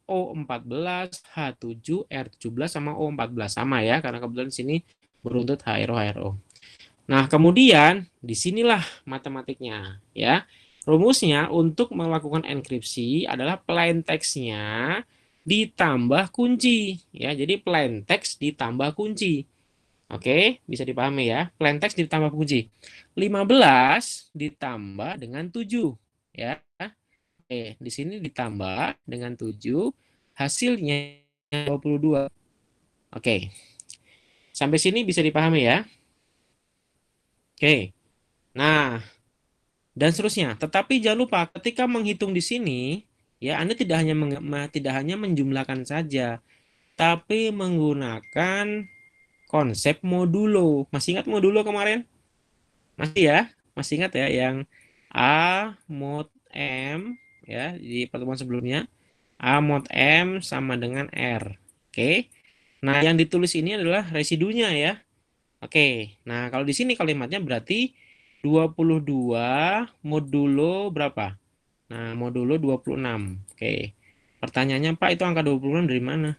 O 14, H 7, R 17 sama O 14 sama ya, karena kebetulan sini beruntut HRO. Nah, kemudian disinilah matematiknya ya. Rumusnya untuk melakukan enkripsi adalah plain text-nya ditambah kunci ya. Jadi plain text ditambah kunci. Oke, bisa dipahami ya. Plain text ditambah kunci. 15 ditambah dengan 7 ya. Oke, di sini ditambah dengan 7, hasilnya 22. Oke. Sampai sini bisa dipahami ya. Oke. Nah, dan seterusnya. Tetapi jangan lupa ketika menghitung di sini ya, Anda tidak hanya menjumlahkan saja, tapi menggunakan konsep modulo. Masih ingat modulo kemarin? Masih ya? Masih ingat ya yang A mod M ya di pertemuan sebelumnya? A mod M sama dengan R. Oke. Nah, yang ditulis ini adalah residunya ya. Oke. Nah, kalau di sini kalimatnya berarti 22 modulo berapa? Nah, modulo 26. Oke. Pertanyaannya, Pak, itu angka 26 dari mana?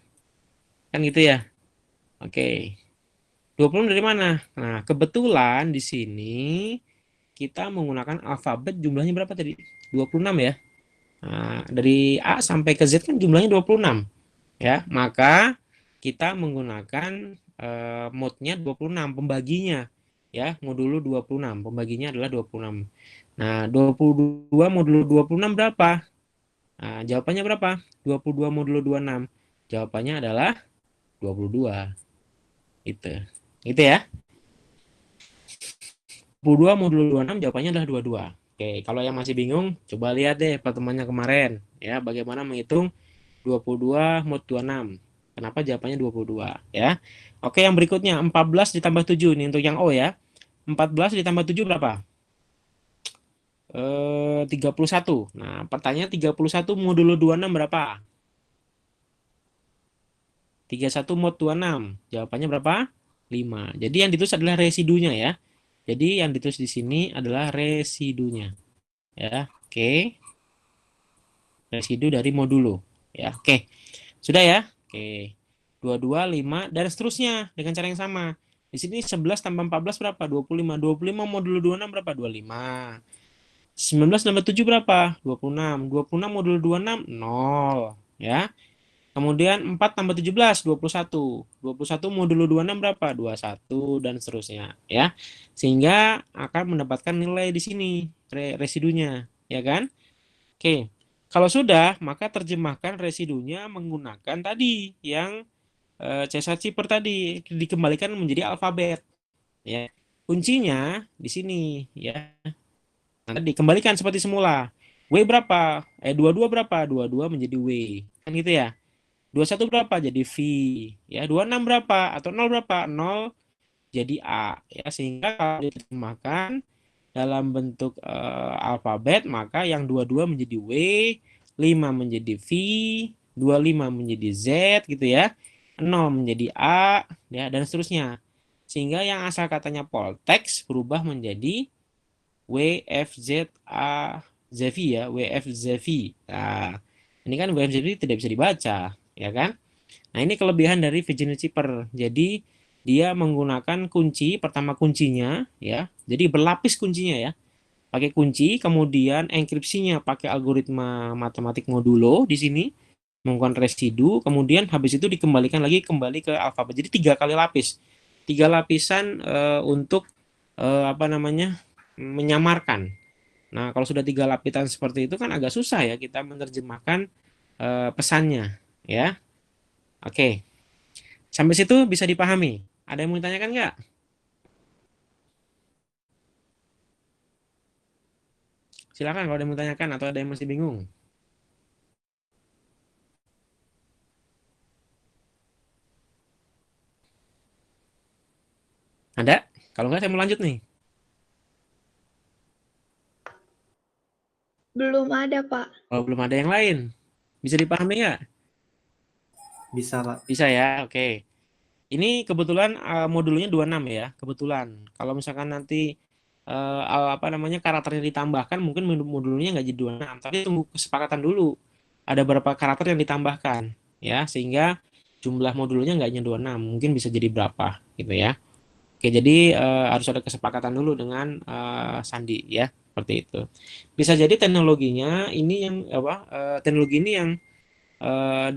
Kan gitu ya? Oke. 26 dari mana? Nah, kebetulan di sini kita menggunakan alfabet jumlahnya berapa tadi? 26 ya. Nah, dari A sampai ke Z kan jumlahnya 26 ya. Maka kita menggunakan modnya 26 pembaginya ya, modulo 26 pembaginya adalah 26. Nah, 22 modulo 26 berapa? Nah, jawabannya berapa? 22 modulo 26. Jawabannya adalah 22. Itu. Itu ya. 22 modulo 26 jawabannya adalah 22. Oke, kalau yang masih bingung, coba lihat deh pertemuannya kemarin. Ya, bagaimana menghitung 22 mod 26. Kenapa jawabannya 22 ya? Oke, yang berikutnya 14 ditambah 7 ini untuk yang O ya. 14 ditambah 7 berapa? 31. Nah, pertanyaan 31 modulo 26 berapa? 31 mod 26. Jawabannya berapa? 5. Jadi yang ditulis adalah residunya ya. Jadi yang ditulis di sini adalah residunya. Ya, oke. Residu dari modulo. Ya, oke. Sudah ya? Oke. 22, 5, dan seterusnya dengan cara yang sama. Di sini 11 tambah 14 berapa? 25. 25 modulo 26 berapa? 25. 19 tambah 7 berapa? 26. 26 modulo 26, 0. Ya. Kemudian 4 tambah 17, 21. 21 modulo 26 berapa? 21 dan seterusnya. Ya. Sehingga akan mendapatkan nilai di sini. Residunya. Ya kan? Oke. Kalau sudah, maka terjemahkan residunya menggunakan tadi yang Caesar Cipher tadi dikembalikan menjadi alfabet ya. Kuncinya di sini ya. Nanti dikembalikan seperti semula. W berapa? 22 berapa? 22 menjadi W. Kan gitu ya. 21 berapa? Jadi V. Ya, 26 berapa? Atau 0 berapa? 0 jadi A ya. Sehingga kalau diterjemahkan dalam bentuk alfabet maka yang 22 menjadi W, 5 menjadi V, 25 menjadi Z gitu ya. 0 menjadi A ya dan seterusnya. Sehingga yang asal katanya poltex berubah menjadi WFZA ZV ya, WFZV. Nah, ini kan WFZV tidak bisa dibaca, ya kan? Nah, ini kelebihan dari Virginia Zipper. Jadi dia menggunakan kunci, pertama kuncinya ya. Jadi berlapis kuncinya ya. Pakai kunci, kemudian enkripsinya pakai algoritma matematik modulo di sini menggunakan residu, kemudian habis itu dikembalikan lagi kembali ke alfabet. Jadi 3 kali lapis. 3 lapisan untuk apa namanya? Menyamarkan. Nah, kalau sudah 3 lapisan seperti itu kan agak susah ya kita menerjemahkan pesannya, ya. Oke, sampai situ bisa dipahami. Ada yang mau ditanyakan nggak? Silakan kalau ada yang mau ditanyakan atau ada yang masih bingung. Ada? Kalau nggak saya mau lanjut nih. Belum ada, Pak. Kalau belum ada yang lain, bisa dipahami nggak? Bisa, Pak. Bisa ya, oke. Ini kebetulan modulnya 26 ya, kebetulan. Kalau misalkan nanti apa namanya karakternya ditambahkan, mungkin modulnya nggak jadi 26, tapi tunggu kesepakatan dulu. Ada beberapa karakter yang ditambahkan, ya, sehingga jumlah modulnya nggak hanya 26, mungkin bisa jadi berapa, gitu ya. Oke, jadi harus ada kesepakatan dulu dengan Sandi, ya, seperti itu. Bisa jadi teknologinya ini yang apa? Teknologi ini yang eh,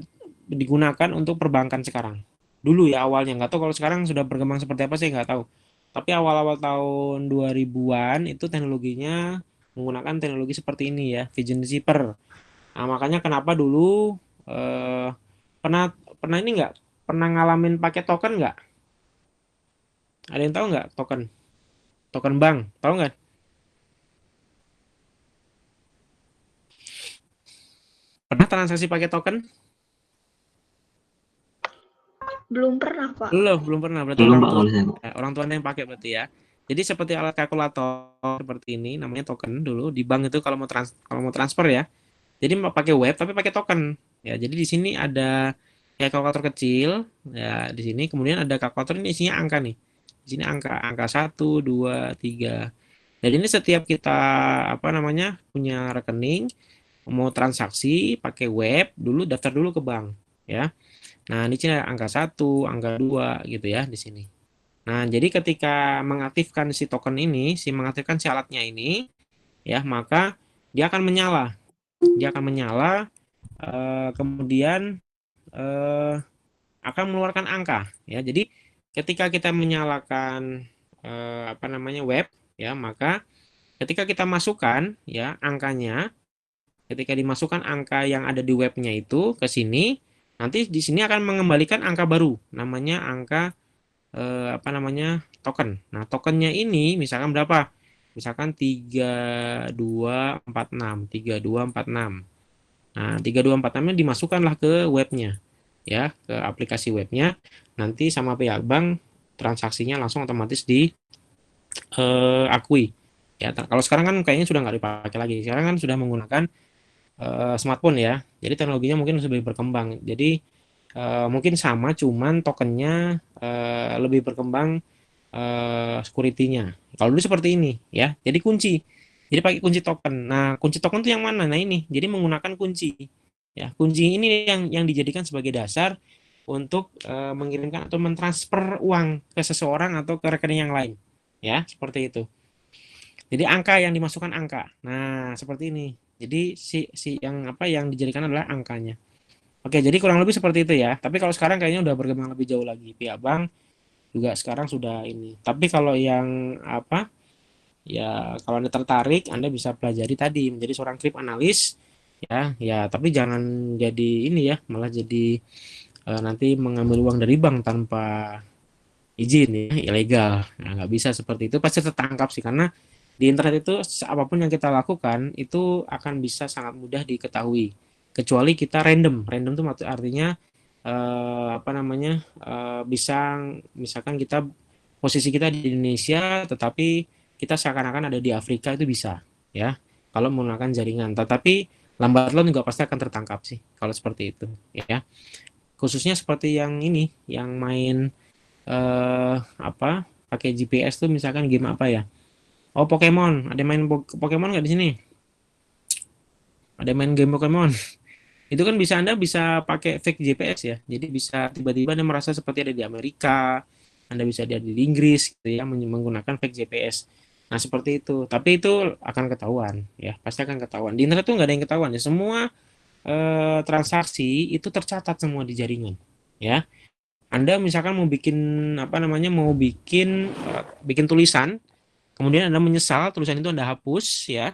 digunakan untuk perbankan sekarang. Dulu ya awalnya, nggak tahu kalau sekarang sudah berkembang seperti apa sih nggak tahu. Tapi awal-awal tahun 2000-an itu teknologinya menggunakan teknologi seperti ini ya, Vision Zipper. Nah, makanya kenapa dulu eh, pernah pernah ini nggak pernah ngalamin pakai token nggak? Ada yang tahu nggak token? Token bank, tahu nggak? Pernah transaksi pakai token? Belum pernah, Pak. Belum pernah. Berarti Belum, orang Pak, tua kalau saya. orang tuanya yang pakai berarti ya. Jadi seperti alat kalkulator seperti ini namanya token dulu di bank itu kalau mau transfer ya. Jadi mau pakai web tapi pakai token. Ya, jadi di sini ada kayak kalkulator kecil ya di sini kemudian ada kalkulator ini isinya angka nih. Di sini angka 1, 2, 3. Dan ini setiap kita apa namanya punya rekening mau transaksi pakai web dulu daftar dulu ke bank ya. Nah, di sini ada angka 1, angka 2 gitu ya di sini. Nah, jadi ketika mengaktifkan si token ini, mengaktifkan si alatnya ini, ya, maka dia akan menyala. Dia akan menyala, kemudian eh, akan mengeluarkan angka. Ya, jadi ketika kita menyalakan apa namanya web, ya, maka ketika kita masukkan ya angkanya, Ketika dimasukkan angka yang ada di webnya itu ke sini, nanti di sini akan mengembalikan angka baru, namanya angka apa namanya token. Nah, tokennya ini misalkan berapa? Misalkan 3246, 3246. Nah, 3246-nya dimasukkanlah ke webnya, ya, ke aplikasi webnya. Nanti sama pihak bank transaksinya langsung otomatis diakui. Ya, kalau sekarang kan kayaknya sudah nggak dipakai lagi. Sekarang kan sudah menggunakan smartphone ya. Jadi teknologinya mungkin lebih berkembang. Jadi mungkin sama, cuman tokennya lebih berkembang security-nya. Kalau dulu seperti ini ya. Jadi kunci. Jadi pakai kunci token. Nah, kunci token itu yang mana? Nah, ini. Jadi menggunakan kunci. Ya, kunci ini yang dijadikan sebagai dasar untuk mengirimkan atau mentransfer uang ke seseorang atau ke rekening yang lain. Ya, seperti itu. Jadi angka yang dimasukkan angka. Nah, seperti ini. Jadi si yang apa yang dijadikan adalah angkanya. Oke, jadi kurang lebih seperti itu ya. Tapi kalau sekarang kayaknya udah berkembang lebih jauh lagi. Pihak bank juga sekarang sudah ini. Tapi kalau yang apa? Ya, kalau Anda tertarik, Anda bisa pelajari tadi menjadi seorang krip analis ya. Ya, tapi jangan jadi ini ya, malah jadi nanti mengambil uang dari bank tanpa izin ya, ilegal. Nah, nggak bisa seperti itu, pasti tertangkap sih karena di internet itu apapun yang kita lakukan itu akan bisa sangat mudah diketahui. Kecuali kita random. Random itu artinya apa namanya? Bisa misalkan kita posisi kita di Indonesia tetapi kita seakan-akan ada di Afrika itu bisa ya. Kalau menggunakan jaringan. Tetapi lambat laun juga pasti akan tertangkap sih kalau seperti itu ya. Khususnya seperti yang ini, yang main apa pakai GPS tuh misalkan game apa ya? Oh, Pokemon. Ada main Pokemon nggak di sini? Ada main game Pokemon. Itu kan bisa Anda bisa pakai fake GPS ya. Jadi bisa tiba-tiba Anda merasa seperti ada di Amerika, Anda bisa ada di Inggris gitu ya menggunakan fake GPS. Nah, seperti itu. Tapi itu akan ketahuan ya, pasti akan ketahuan. Di internet tuh nggak ada yang ketahuan ya. Semua transaksi itu tercatat semua di jaringan ya. Anda misalkan mau bikin apa namanya bikin tulisan, kemudian Anda menyesal tulisan itu Anda hapus ya.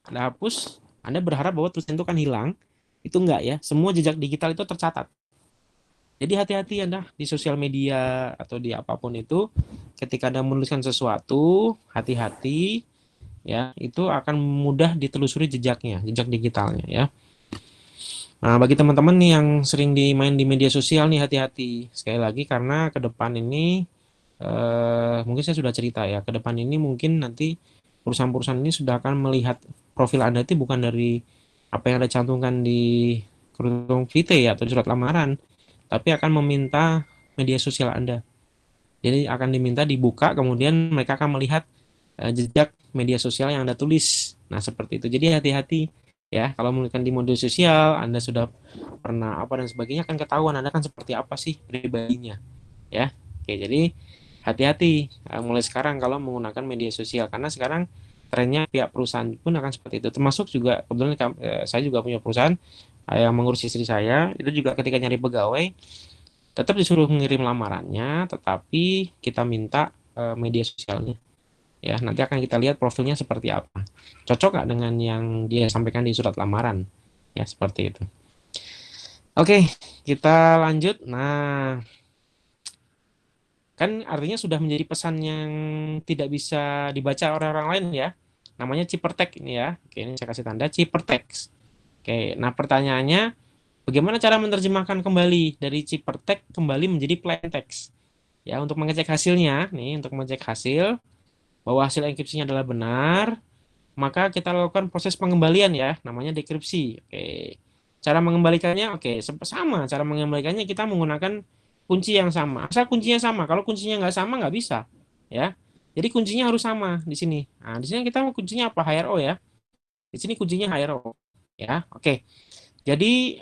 Anda hapus, Anda berharap bahwa tulisan itu kan hilang. Itu enggak ya. Semua jejak digital itu tercatat. Jadi hati-hati Anda di sosial media atau di apapun itu ketika Anda menuliskan sesuatu, hati-hati ya, itu akan mudah ditelusuri jejaknya, jejak digitalnya ya. Nah, bagi teman-teman nih yang sering main di media sosial nih hati-hati. Sekali lagi karena ke depan ini mungkin saya sudah cerita ya, ke depan ini mungkin nanti perusahaan-perusahaan ini sudah akan melihat profil Anda itu bukan dari apa yang Anda cantumkan di kerudung VT ya atau di surat lamaran, tapi akan meminta media sosial Anda. Jadi akan diminta dibuka, kemudian mereka akan melihat jejak media sosial yang Anda tulis. Nah, seperti itu. Jadi hati-hati ya, kalau menuliskan di media sosial, Anda sudah pernah apa dan sebagainya akan ketahuan Anda kan seperti apa sih pribadinya. Ya. Oke, jadi hati-hati mulai sekarang kalau menggunakan media sosial karena sekarang trennya pihak perusahaan pun akan seperti itu. Termasuk juga kebetulan saya juga punya perusahaan yang mengurus istri saya, itu juga ketika nyari pegawai tetap disuruh mengirim lamarannya, tetapi kita minta media sosialnya. Ya, nanti akan kita lihat profilnya seperti apa. Cocok nggak dengan yang dia sampaikan di surat lamaran? Ya, seperti itu. Oke, kita lanjut. Nah, kan artinya sudah menjadi pesan yang tidak bisa dibaca oleh orang lain ya. Namanya ciphertext ini ya. Oke, ini saya kasih tanda ciphertext. Oke, nah pertanyaannya, bagaimana cara menerjemahkan kembali dari ciphertext kembali menjadi plain text? Ya, untuk mengecek hasilnya, nih untuk mengecek hasil bahwa hasil enkripsinya adalah benar, maka kita lakukan proses pengembalian ya, namanya dekripsi. Oke. Cara mengembalikannya oke, sama. Cara mengembalikannya kita menggunakan kunci yang sama. Asal kuncinya sama. Kalau kuncinya nggak sama nggak bisa, ya. Jadi kuncinya harus sama di sini. Nah, di sini kita mau kuncinya apa? HRO ya. Di sini kuncinya HRO, ya. Oke. Jadi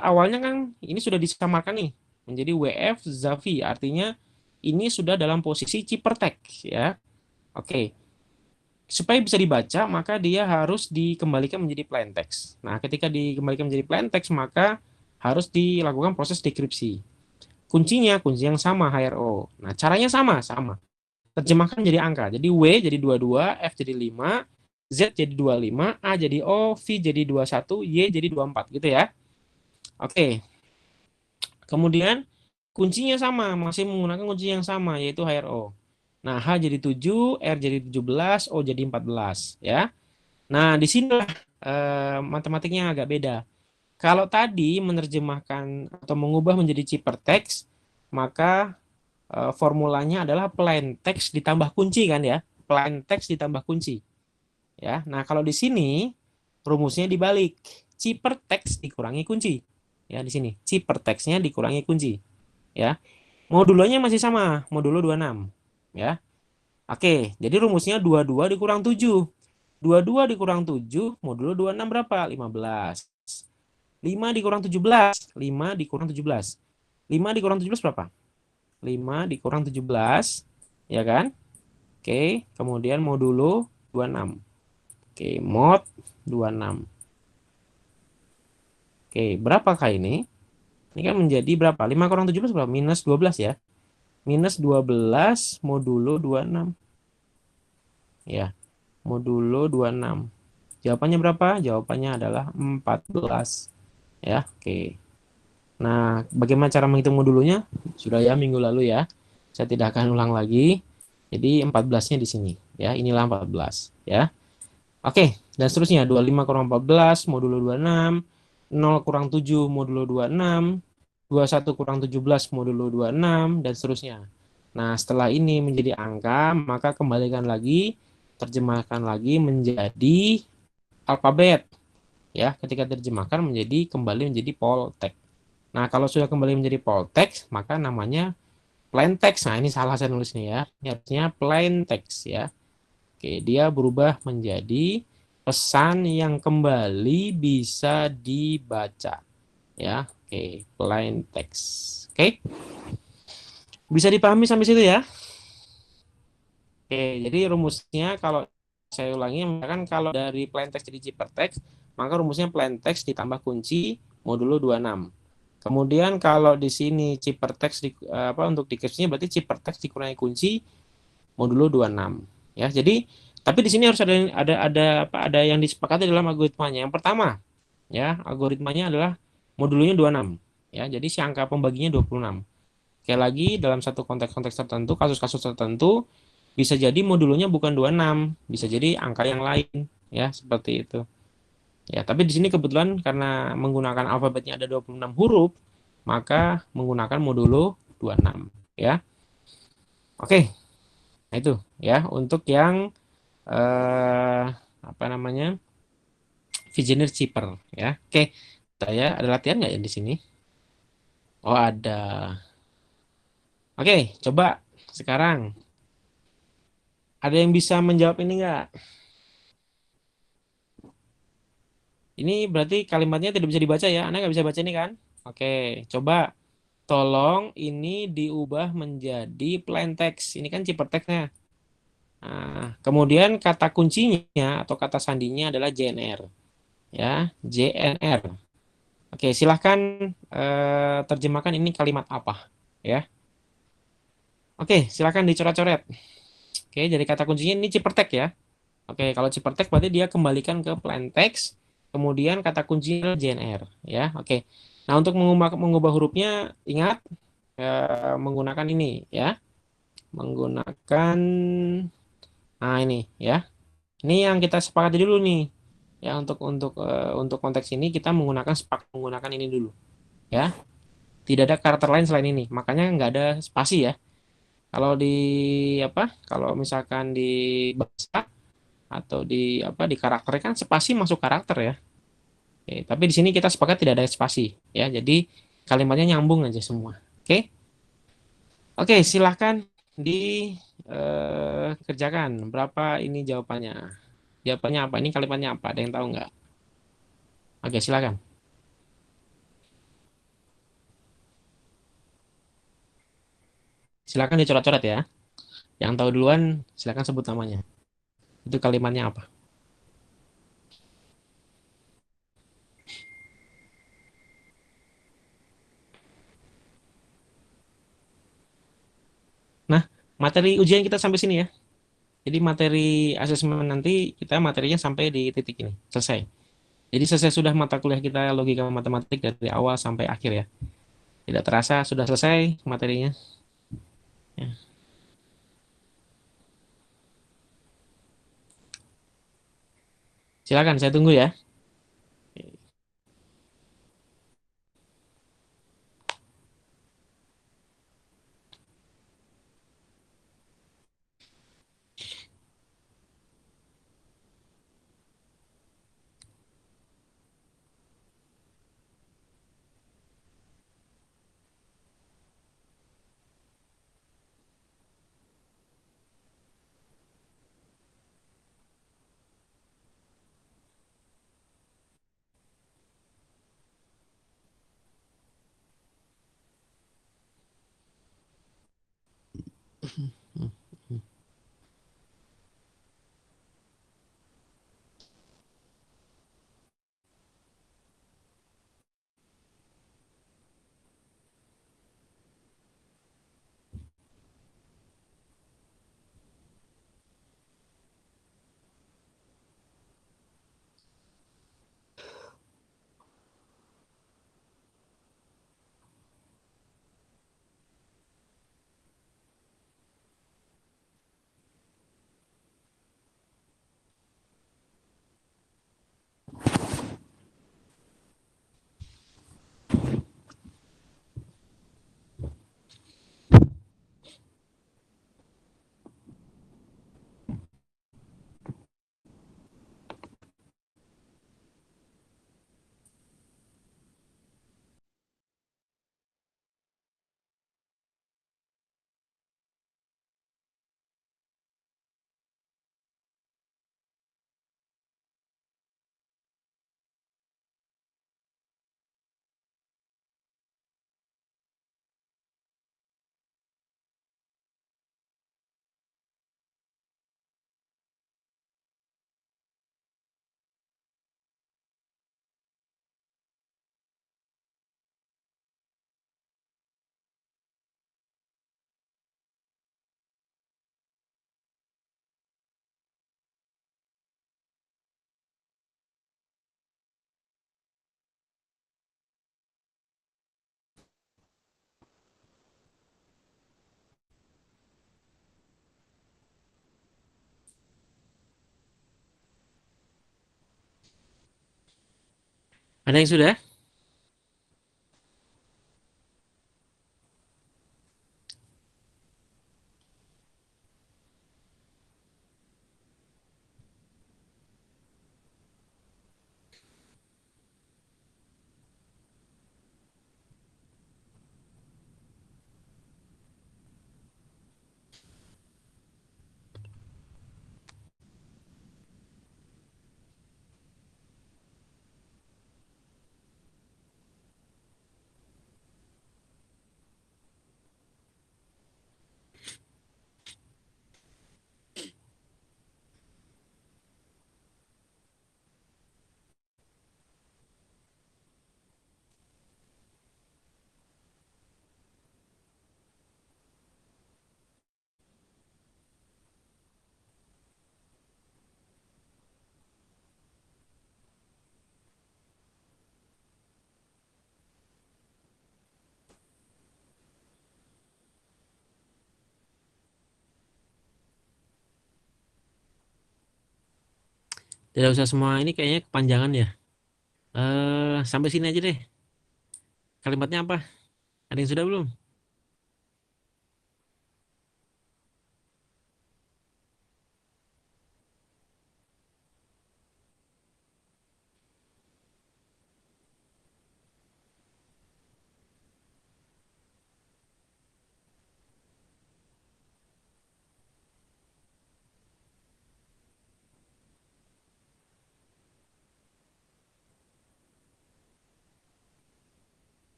awalnya kan ini sudah disamarkan nih menjadi WF Zavi, artinya ini sudah dalam posisi ciphertext ya. Oke. Supaya bisa dibaca, maka dia harus dikembalikan menjadi plain text. Nah, ketika dikembalikan menjadi plain text, maka harus dilakukan proses dekripsi. Kuncinya, kunci yang sama, HRO. Nah, caranya sama. Terjemahkan jadi angka. Jadi W jadi 22, F jadi 5, Z jadi 25, A jadi O, V jadi 21, Y jadi 24 gitu ya. Oke. Kemudian kuncinya sama, masih menggunakan kunci yang sama yaitu HRO. Nah, H jadi 7, R jadi 17, O jadi 14 ya. Nah, di sini matematiknya agak beda. Kalau tadi menerjemahkan atau mengubah menjadi ciphertext, maka formulanya adalah plain text ditambah kunci kan ya. Plain text ditambah kunci. Ya. Nah, kalau di sini rumusnya dibalik. Ciphertext dikurangi kunci. Ya, di sini. Ciphertext-nya dikurangi kunci. Ya. Modulonya masih sama, modulo 26. Ya. Oke, jadi rumusnya 22 dikurang 7. 22 dikurang 7, modulo 26 berapa? 15. 5 dikurang 17. 5 dikurang 17. 5 dikurang 17 berapa? 5 dikurang 17. Ya kan? Oke, kemudian modulo 26. Oke, mod 26. Oke, berapakah ini? Ini kan menjadi berapa? 5 kurang 17 berapa? Minus 12 ya. Minus 12 modulo 26. Ya, modulo 26. Jawabannya berapa? Jawabannya adalah 14. Ya, oke. Nah, bagaimana cara menghitung modulnya? Sudah ya minggu lalu ya. Saya tidak akan ulang lagi. Jadi 14-nya di sini. Ya, inilah 14. Ya. Oke, dan seterusnya. 25 kurang 14, modulo 26. 0 kurang 7, modulo 26. 21 kurang 17, modulo 26. Dan seterusnya. Nah, setelah ini menjadi angka, maka kembalikan lagi, terjemahkan lagi menjadi alfabet. Ya, ketika terjemahkan kembali menjadi poltext. Nah, kalau sudah kembali menjadi poltext, maka namanya plain text. Nah, ini salah saya nulis nih ya. Ini artinya plain text ya. Oke, dia berubah menjadi pesan yang kembali bisa dibaca. Ya, oke, plain text. Oke. Bisa dipahami sampai situ ya? Oke, jadi rumusnya kalau saya ulangi, kan kalau dari plain text jadi ciphertext, maka rumusnya plain text ditambah kunci modulo 26. Kemudian kalau di sini ciphertext untuk decryption berarti ciphertext dikurangi kunci modulo 26 ya. Jadi tapi di sini harus ada yang disepakati dalam algoritmanya. Yang pertama ya, algoritmanya adalah modulonya 26 ya. Jadi si angka pembaginya 26. Sekali lagi dalam satu konteks-konteks tertentu, kasus-kasus tertentu bisa jadi modulonya bukan 26, bisa jadi angka yang lain ya, seperti itu. Ya, tapi di sini kebetulan karena menggunakan alfabetnya ada 26 huruf, maka menggunakan modulo 26 ya. Oke. Nah, itu ya untuk yang eh apa namanya? Visioneer Cheaper ya. Oke. Saya ada latihan nggak ya di sini? Oh, ada. Oke, coba sekarang ada yang bisa menjawab ini nggak? Ini berarti kalimatnya tidak bisa dibaca ya. Anda nggak bisa baca ini kan? Oke, coba tolong ini diubah menjadi plain text. Ini kan ciphertextnya. Nah, kemudian kata kuncinya atau kata sandinya adalah JNR. Ya, JNR. Oke, silahkan terjemahkan ini kalimat apa. Ya, oke, silahkan dicoret-coret. Oke, jadi kata kuncinya ini ciphertext ya. Oke, kalau ciphertext berarti dia kembalikan ke plain text. Kemudian kata kuncinya JNR. Ya, oke. Nah, untuk mengubah hurufnya, ingat menggunakan ini ya. Menggunakan ini ya. Ini yang kita sepakati dulu nih. Ya, untuk konteks ini kita menggunakan ini dulu. Ya, tidak ada karakter lain selain ini. Makanya nggak ada spasi ya. Kalau di Kalau misalkan di bahasa atau di karakter kan spasi masuk karakter ya. Oke, tapi di sini kita sepakat tidak ada spasi ya. Jadi kalimatnya nyambung aja semua. Oke. Oke, silahkan dikerjakan. Berapa ini jawabannya? Jawabannya apa? Ini kalimatnya apa? Ada yang tahu nggak? Oke, silahkan. Silahkan dicoret-coret ya. Yang tahu duluan, silahkan sebut namanya. Itu kalimatnya apa? Nah, materi ujian kita sampai sini ya. Jadi materi asesmen nanti kita materinya sampai di titik ini, selesai. Jadi selesai sudah mata kuliah kita logika matematik dari awal sampai akhir ya. Tidak terasa sudah selesai materinya. Ya. Silakan, saya tunggu ya. Ada yang sudah? Tidak usah semua ini kayaknya kepanjangan ya. Sampai sini aja deh. Kalimatnya apa? Ada yang sudah belum?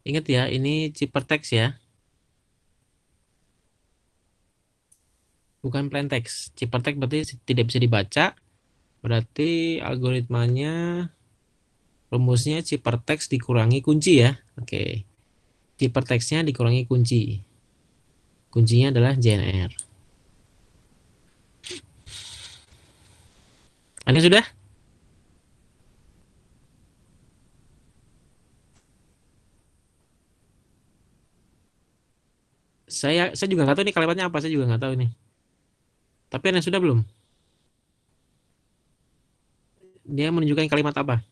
Ingat ya, ini ciphertext ya, bukan plain text. Ciphertext berarti tidak bisa dibaca, berarti algoritmanya rumusnya ciphertext dikurangi kunci ya. Oke. Ciphertextnya dikurangi kunci. Kuncinya adalah JNR. Ada sudah? Saya juga nggak tahu nih kalimatnya apa, saya juga nggak tahu nih. Tapi Anda sudah belum? Dia menunjukkan kalimat apa?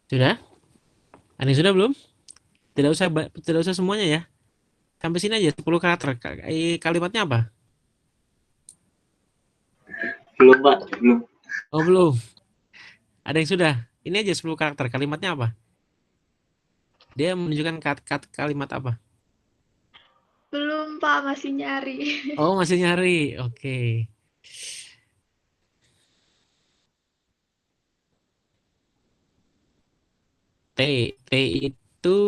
Sudah? Ada yang sudah belum? Tidak usah semuanya ya. Sampai sini aja 10 karakter. Kalimatnya apa? Belum, Pak. Belum. Oh, belum. Ada yang sudah? Ini aja 10 karakter. Kalimatnya apa? Dia menunjukkan kalimat apa? Belum, Pak, masih nyari. Oh, masih nyari. Oke. T. T itu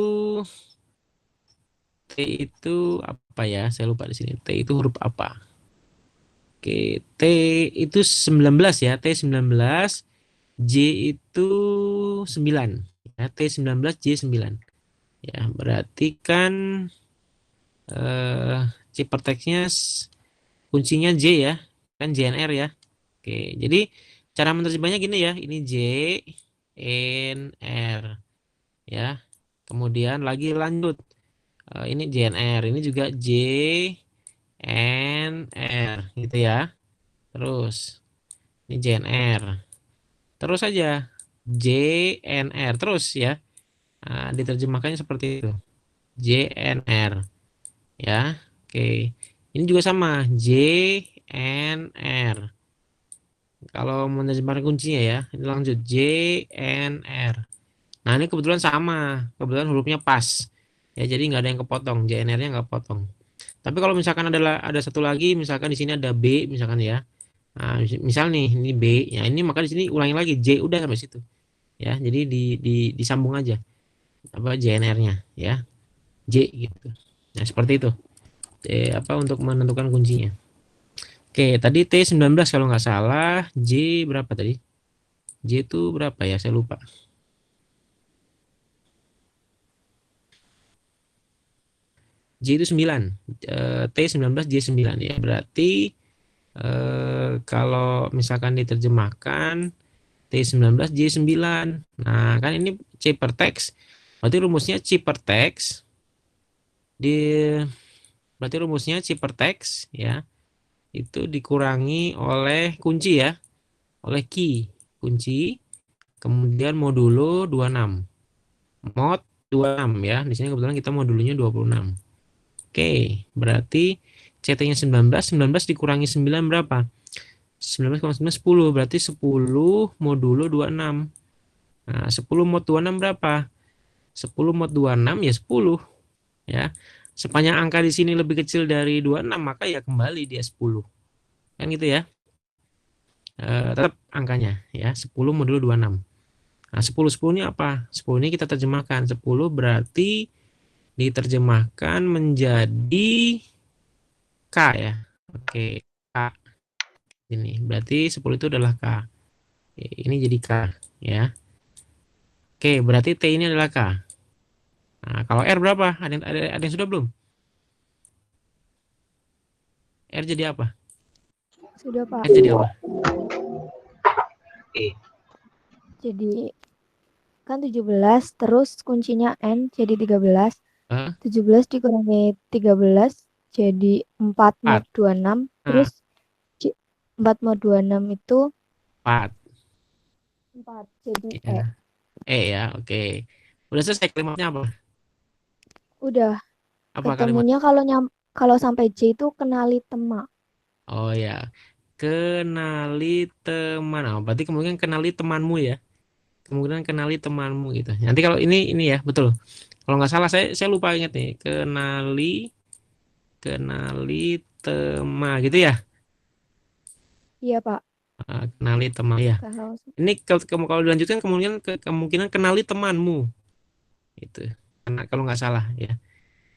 T itu apa ya? Saya lupa di sini. T itu huruf apa? Oke, T itu 19 ya. T 19, J itu 9. Ya, T 19, J 9. Ya, berarti kan eh ciphertextnya kuncinya J ya. Kan JNR ya. Oke, jadi cara menerjemahnya gini ya. Ini J N R ya. Kemudian lagi lanjut. Ini JNR, ini juga J N R gitu ya. Terus ini JNR. Terus aja JNR terus ya. Nah, diterjemahkannya seperti itu. JNR ya. Oke. Ini juga sama JNR. Kalau menerjemahkan kuncinya ya, ini lanjut JNR. Nah, ini kebetulan sama. Kebetulan hurufnya pas. Ya, jadi nggak ada yang kepotong. JNR-nya nggak potong. Tapi kalau misalkan ada satu lagi, misalkan di sini ada B, misalkan ya. Nah, misal nih, ini B. Ya, ini maka di sini ulangi lagi J, udah sampai situ. Ya, jadi disambung aja apa JNR-nya ya. J gitu. Nah, seperti itu. Apa untuk menentukan kuncinya. Oke, tadi T 19 kalau nggak salah, J berapa tadi? J itu berapa ya? Saya lupa. J itu 9. T 19, J 9 ya. Berarti kalau misalkan diterjemahkan T 19, J 9. Nah, kan ini ciphertext. Berarti rumusnya ciphertext di berarti rumusnya ciphertext ya. Itu dikurangi oleh kunci ya, oleh key kunci, kemudian modulo 26 mod 26 ya. Di sini kebetulan kita modulnya 26. Oke, berarti CT-nya 19 dikurangi 9 berapa? 19,9 10, berarti 10 modulo 26. Nah, 10 mod 26 berapa? 10 mod 26 ya 10 ya. Sepanjang angka di sini lebih kecil dari 26 maka ya kembali dia 10. Kan gitu ya. Tetap angkanya ya 10 modulo 26. Nah, 10 ini apa? 10 ini kita terjemahkan. 10 berarti diterjemahkan menjadi K ya. Oke, K ini. Berarti 10 itu adalah K. Oke, ini jadi K ya. Oke, berarti T ini adalah K. Nah, kalau R berapa? Ada yang sudah belum? R jadi apa? Sudah, Pak. R jadi apa? E. Jadi kan 17 terus kuncinya N jadi 13. Hah? 17 dikurangi 13 jadi 4 mod 26. Nah, Terus 4 mod 26 itu 4. 4 jadi E. Ya. E ya, oke. Udah selesai kalimatnya apa? Udah. Apa kalimat? Ketemunya kalau sampai J itu kenali teman. Oh ya, kenali teman. Oh, berarti kemungkinan kenali temanmu ya. Kemungkinan kenali temanmu gitu. Nanti kalau ini ya, betul. Kalau nggak salah saya lupa ingat nih. Kenali teman gitu ya. Iya, Pak. Kenali teman ya. Kalau Ini kalau dilanjutkan kemungkinan kenali temanmu itu. Kalau nggak salah ya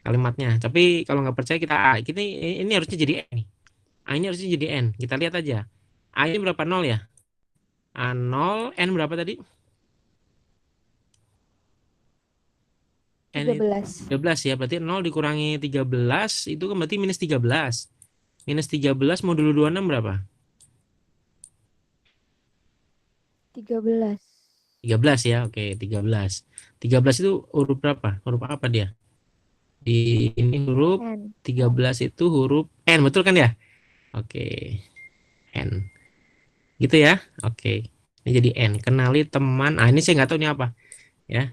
kalimatnya. Tapi kalau nggak percaya kita ini harusnya jadi N nih. A ini harusnya jadi N. Kita lihat aja. A ini berapa? 0 ya? A 0, N berapa tadi? N 13. 13 ya. Berarti 0 dikurangi 13 itu kan berarti minus 13. Minus 13 modulo 26 berapa? 13. 13 ya. Oke, 13. 13 itu huruf berapa? Huruf apa dia? Di ini huruf N. 13 itu huruf N, betul kan ya? Oke, N. Gitu ya. Oke. Ini jadi N. Kenali teman. Ah, ini saya nggak tahu ini apa ya.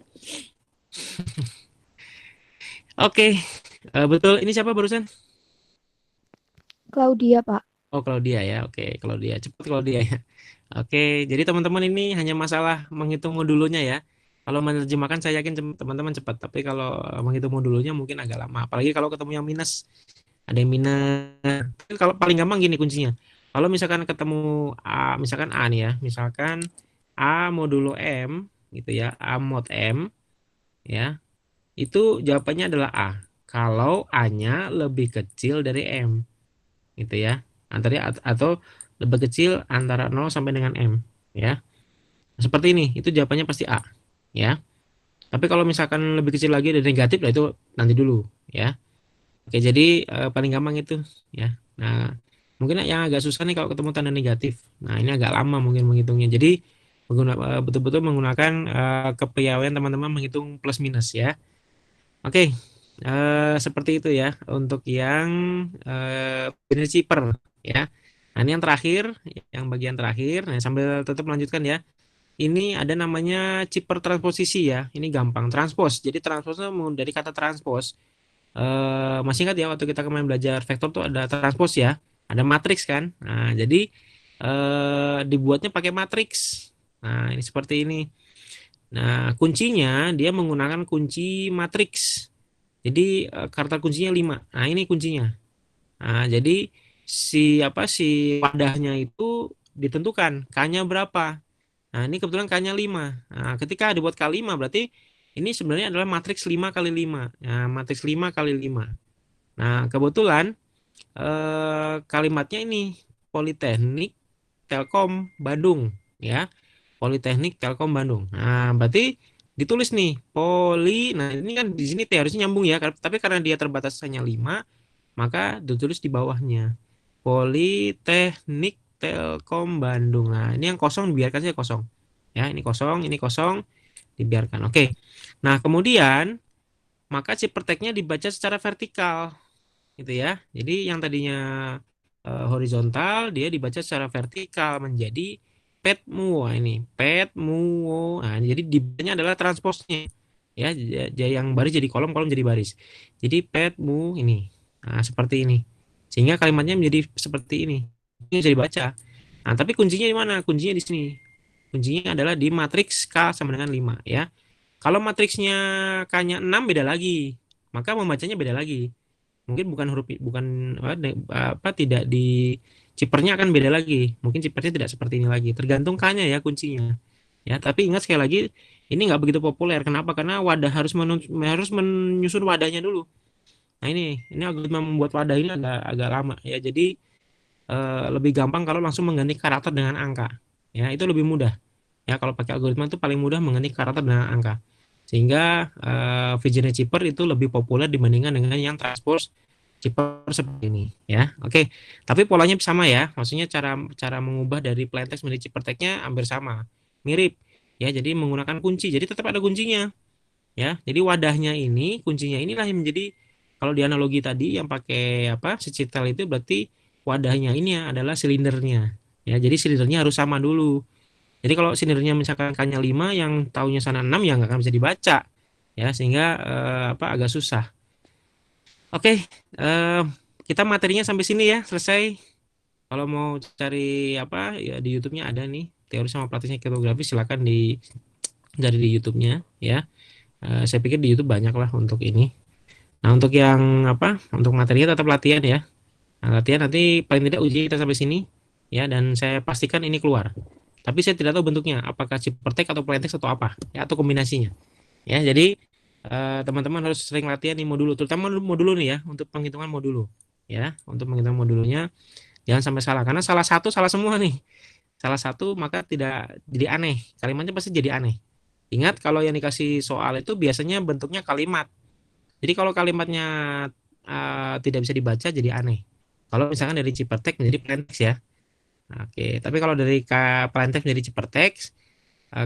Oke. Betul. Ini siapa barusan? Claudia, Pak. Oh, Claudia ya. Oke, Claudia. Cepat Claudia ya. Oke, jadi teman-teman ini hanya masalah menghitung modulnya ya. Kalau menerjemahkan saya yakin teman-teman cepat, tapi kalau menghitung modulnya mungkin agak lama. Apalagi kalau ketemu yang minus, ada yang minus. Kalau paling gampang gini kuncinya. Kalau misalkan ketemu A, misalkan A nih ya, misalkan A modulo M gitu ya, A mod M ya, itu jawabannya adalah A. Kalau A-nya lebih kecil dari M gitu ya. Atau lebih kecil antara 0 sampai dengan M ya. Seperti ini, itu jawabannya pasti A ya. Tapi kalau misalkan lebih kecil lagi dari negatif, lah itu nanti dulu ya. Oke, jadi paling gampang itu ya. Nah, mungkin yang agak susah nih kalau ketemu tanda negatif. Nah, ini agak lama mungkin menghitungnya. Jadi betul-betul menggunakan kepiawaian teman-teman menghitung plus minus ya. Oke, seperti itu ya untuk yang binary chipper ya. Nah, ini yang terakhir, yang bagian terakhir. Nah, sambil tetap melanjutkan ya. Ini ada namanya chipper transposisi ya. Ini gampang transpose. Jadi transposnya dari kata transpose. Masih ingat ya waktu kita kemarin belajar vektor tuh ada transpose ya. Ada matriks kan. Nah, jadi dibuatnya pakai matriks. Nah, ini seperti ini. Nah, kuncinya dia menggunakan kunci matriks. Jadi karakter kuncinya 5. Nah, ini kuncinya. Nah, jadi si wadahnya itu ditentukan K-nya berapa. Nah, ini kebetulan K-nya 5. Nah, ketika dibuat K5 berarti ini sebenarnya adalah matriks 5 kali 5. Nah, matriks 5 kali 5. Nah, kebetulan kalimatnya ini Politeknik Telkom Bandung ya. Politeknik Telkom Bandung. Nah, berarti ditulis nih Nah, ini kan di sini T harusnya nyambung ya, tapi karena dia terbatas hanya 5, maka ditulis di bawahnya Politeknik Telkom Bandung. Nah, ini yang kosong dibiarkan saja kosong. Ya, ini kosong, dibiarkan. Oke. Nah, kemudian maka ciperteknya dibaca secara vertikal gitu ya. Jadi yang tadinya horizontal dia dibaca secara vertikal menjadi petmu. Nah, ini petmu. Nah, jadi dibacanya adalah transposnya. Ya, yang baris jadi kolom, kolom jadi baris. Jadi petmu ini. Nah, seperti ini. Sehingga kalimatnya menjadi seperti ini. Ini bisa dibaca. Nah, tapi kuncinya di mana? Kuncinya di sini. Kuncinya adalah di matriks K sama dengan 5 ya. Kalau matriksnya K-nya 6 beda lagi. Maka membacanya beda lagi. Mungkin bukan tidak di cipernya akan beda lagi. Mungkin cipernya tidak seperti ini lagi. Tergantung K-nya ya kuncinya. ya. Tapi ingat sekali lagi, ini nggak begitu populer. Kenapa? Karena wadah harus menyusun wadahnya dulu. Nah ini algoritma membuat wadah ini agak agak lama ya. Jadi lebih gampang kalau langsung mengganti karakter dengan angka. Ya, itu lebih mudah. Ya, kalau pakai algoritma itu paling mudah mengganti karakter dengan angka. Sehingga Vision Chipper itu lebih populer dibandingkan dengan yang transpose chipper seperti ini ya. Oke. Tapi polanya sama ya. Maksudnya cara cara mengubah dari plaintext menjadi chipper text-nya hampir sama. Mirip. Ya, jadi menggunakan kunci. Jadi tetap ada kuncinya ya. Jadi wadahnya ini, kuncinya inilah yang menjadi, kalau di analogi tadi yang pakai apa secital itu berarti wadahnya ini ya adalah silindernya ya. Jadi silindernya harus sama dulu. Jadi kalau silindernya misalkan K-nya 5 yang tahunnya sana 6 ya nggak akan bisa dibaca ya, sehingga apa agak susah. Oke, kita materinya sampai sini ya, selesai. Kalau mau cari apa ya di YouTube-nya ada nih teori sama praktisnya kriptografi, silakan cari di YouTube-nya ya. Saya pikir di YouTube banyak lah untuk ini. Nah, untuk yang apa? Untuk materinya tetap latihan ya. Nah, latihan nanti paling tidak uji kita sampai sini ya, dan saya pastikan ini keluar. Tapi saya tidak tahu bentuknya, apakah CyberText atau plaintext atau apa ya, atau kombinasinya. Ya, jadi teman-teman harus sering latihan di modulo, terutama modulo nih ya, untuk penghitungan modulo. Ya, untuk penghitungan modulnya jangan sampai salah, karena salah satu salah semua nih. Salah satu maka tidak jadi aneh, kalimatnya pasti jadi aneh. Ingat kalau yang dikasih soal itu biasanya bentuknya kalimat. Jadi kalau kalimatnya tidak bisa dibaca jadi aneh. Kalau misalkan dari CyberText menjadi plaintext ya. Oke, tapi kalau dari plaintext menjadi CyberText,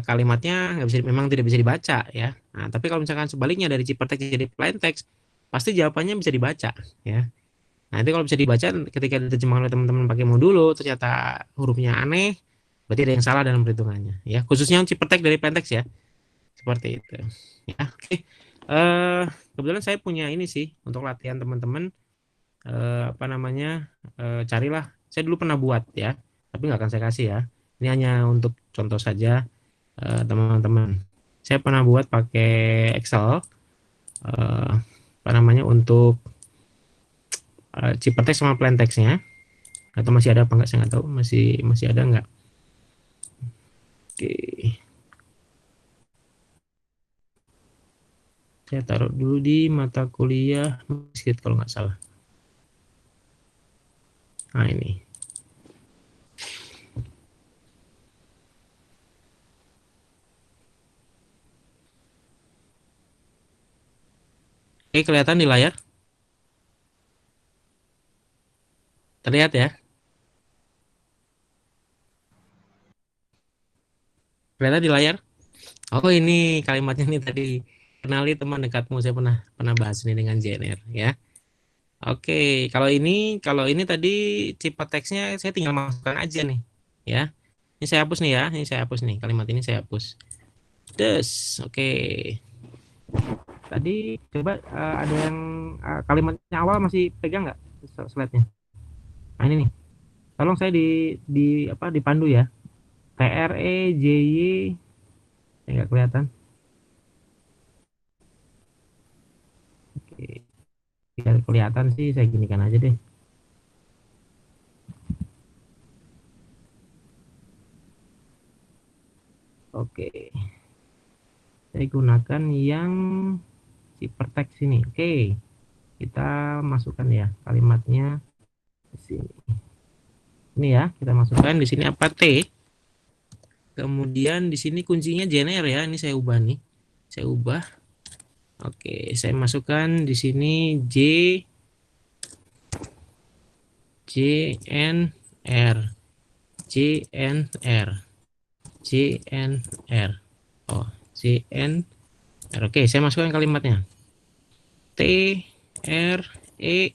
kalimatnya nggak bisa, memang tidak bisa dibaca ya. Nah, tapi kalau misalkan sebaliknya dari CyberText jadi plaintext, pasti jawabannya bisa dibaca ya. Nah, itu kalau bisa dibaca ketika diterjemahkan oleh teman-teman pakai modulo, ternyata hurufnya aneh, berarti ada yang salah dalam perhitungannya ya. Khususnya CyberText dari plaintext ya. Seperti itu. Ya, oke. Kebetulan saya punya ini sih untuk latihan teman-teman, apa namanya? Carilah. Saya dulu pernah buat ya, tapi nggak akan saya kasih ya. Ini hanya untuk contoh saja, teman-teman. Saya pernah buat pakai Excel, apa namanya, untuk CyberText sama plaintext-nya. Atau masih ada apa enggak, saya nggak tahu, masih masih ada nggak. Oke, saya taruh dulu di mata kuliah Masjid kalau nggak salah. Nah ini, oke, kelihatan di layar, terlihat ya, kelihatan di layar. Oh ini kalimatnya nih tadi, kenali teman dekatmu, saya pernah pernah bahas ini dengan JNR ya. Oke, kalau ini tadi tipe teksnya saya tinggal masukkan aja nih, ya. Ini saya hapus nih ya, ini saya hapus nih, kalimat ini saya hapus. Oke. Tadi coba ada yang kalimatnya awal masih pegang nggak slide-nya? Nah ini nih, tolong saya di apa dipandu ya. TREJY, nggak kelihatan. Oke, biar kelihatan sih saya ginikan aja deh. Oke, saya gunakan yang CyberText ini. Oke, kita masukkan ya kalimatnya di sini. Ini ya, kita masukkan di sini apa T. Kemudian di sini kuncinya JNR ya. Ini saya ubah nih. Saya ubah. Oke, saya masukkan di sini JNR. JNR. JNR. Oh, JNR. Oke, saya masukkan kalimatnya. T R E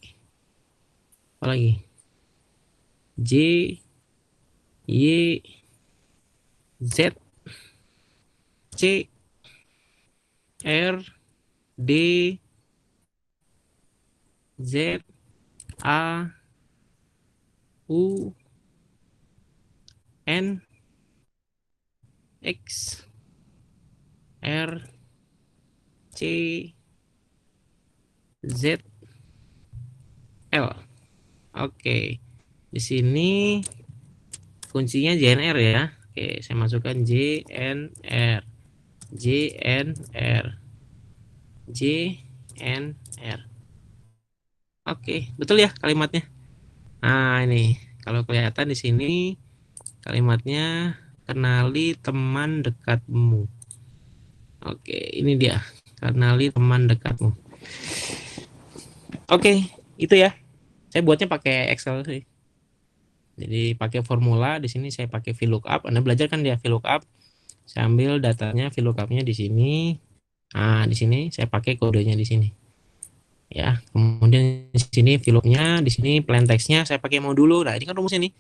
apa lagi? J Y Z C R D Z A U N X R C Z L. Oke, di sini kuncinya JNR ya. Oke, saya masukkan JNR. JNR. JNR. Oke, betul ya kalimatnya. Nah, ini kalau kelihatan di sini kalimatnya kenali teman dekatmu. Oke, ini dia. Kenali teman dekatmu. Oke, itu ya. Saya buatnya pakai Excel sih. Jadi pakai formula di sini saya pakai VLOOKUP. Anda belajar kan dia VLOOKUP. Saya ambil datanya VLOOKUP-nya di sini. Nah, di sini saya pakai kodenya di sini. Ya, kemudian di sini VLOOKUP-nya, di sini plain text-nya saya pakai modulo. Nah, ini kan rumusnya nih.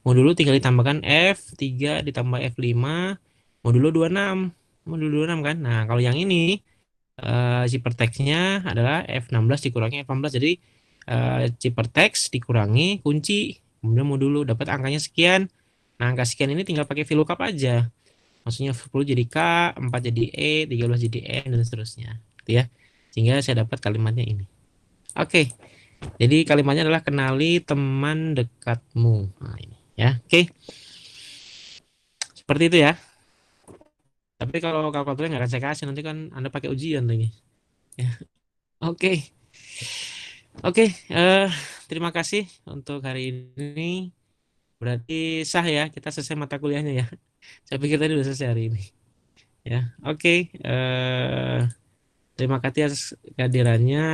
Modulo tinggal ditambahkan F3 ditambah F5 modulo 26. Modulo 26 kan. Nah, kalau yang ini ciphertext-nya adalah F16 dikurangi F18. Jadi ciphertext dikurangi kunci, kemudian modulo dapat angkanya sekian. Nah, angka sekian ini tinggal pakai VLOOKUP aja. Maksudnya 10 jadi K, 4 jadi E, 13 jadi N, dan seterusnya. Gitu ya. Sehingga saya dapat kalimatnya ini. Oke. Jadi kalimatnya adalah kenali teman dekatmu. Nah, ini ya. Oke. Seperti itu ya. Tapi kalau kalkulatornya nggak akan saya kasih, nanti kan Anda pakai ujian lagi. Ya. Oke. Oke, terima kasih untuk hari ini. Berarti sah ya, kita selesai mata kuliahnya ya. Saya pikir tadi udah selesai hari ini. Ya, oke. Terima kasih atas kehadirannya.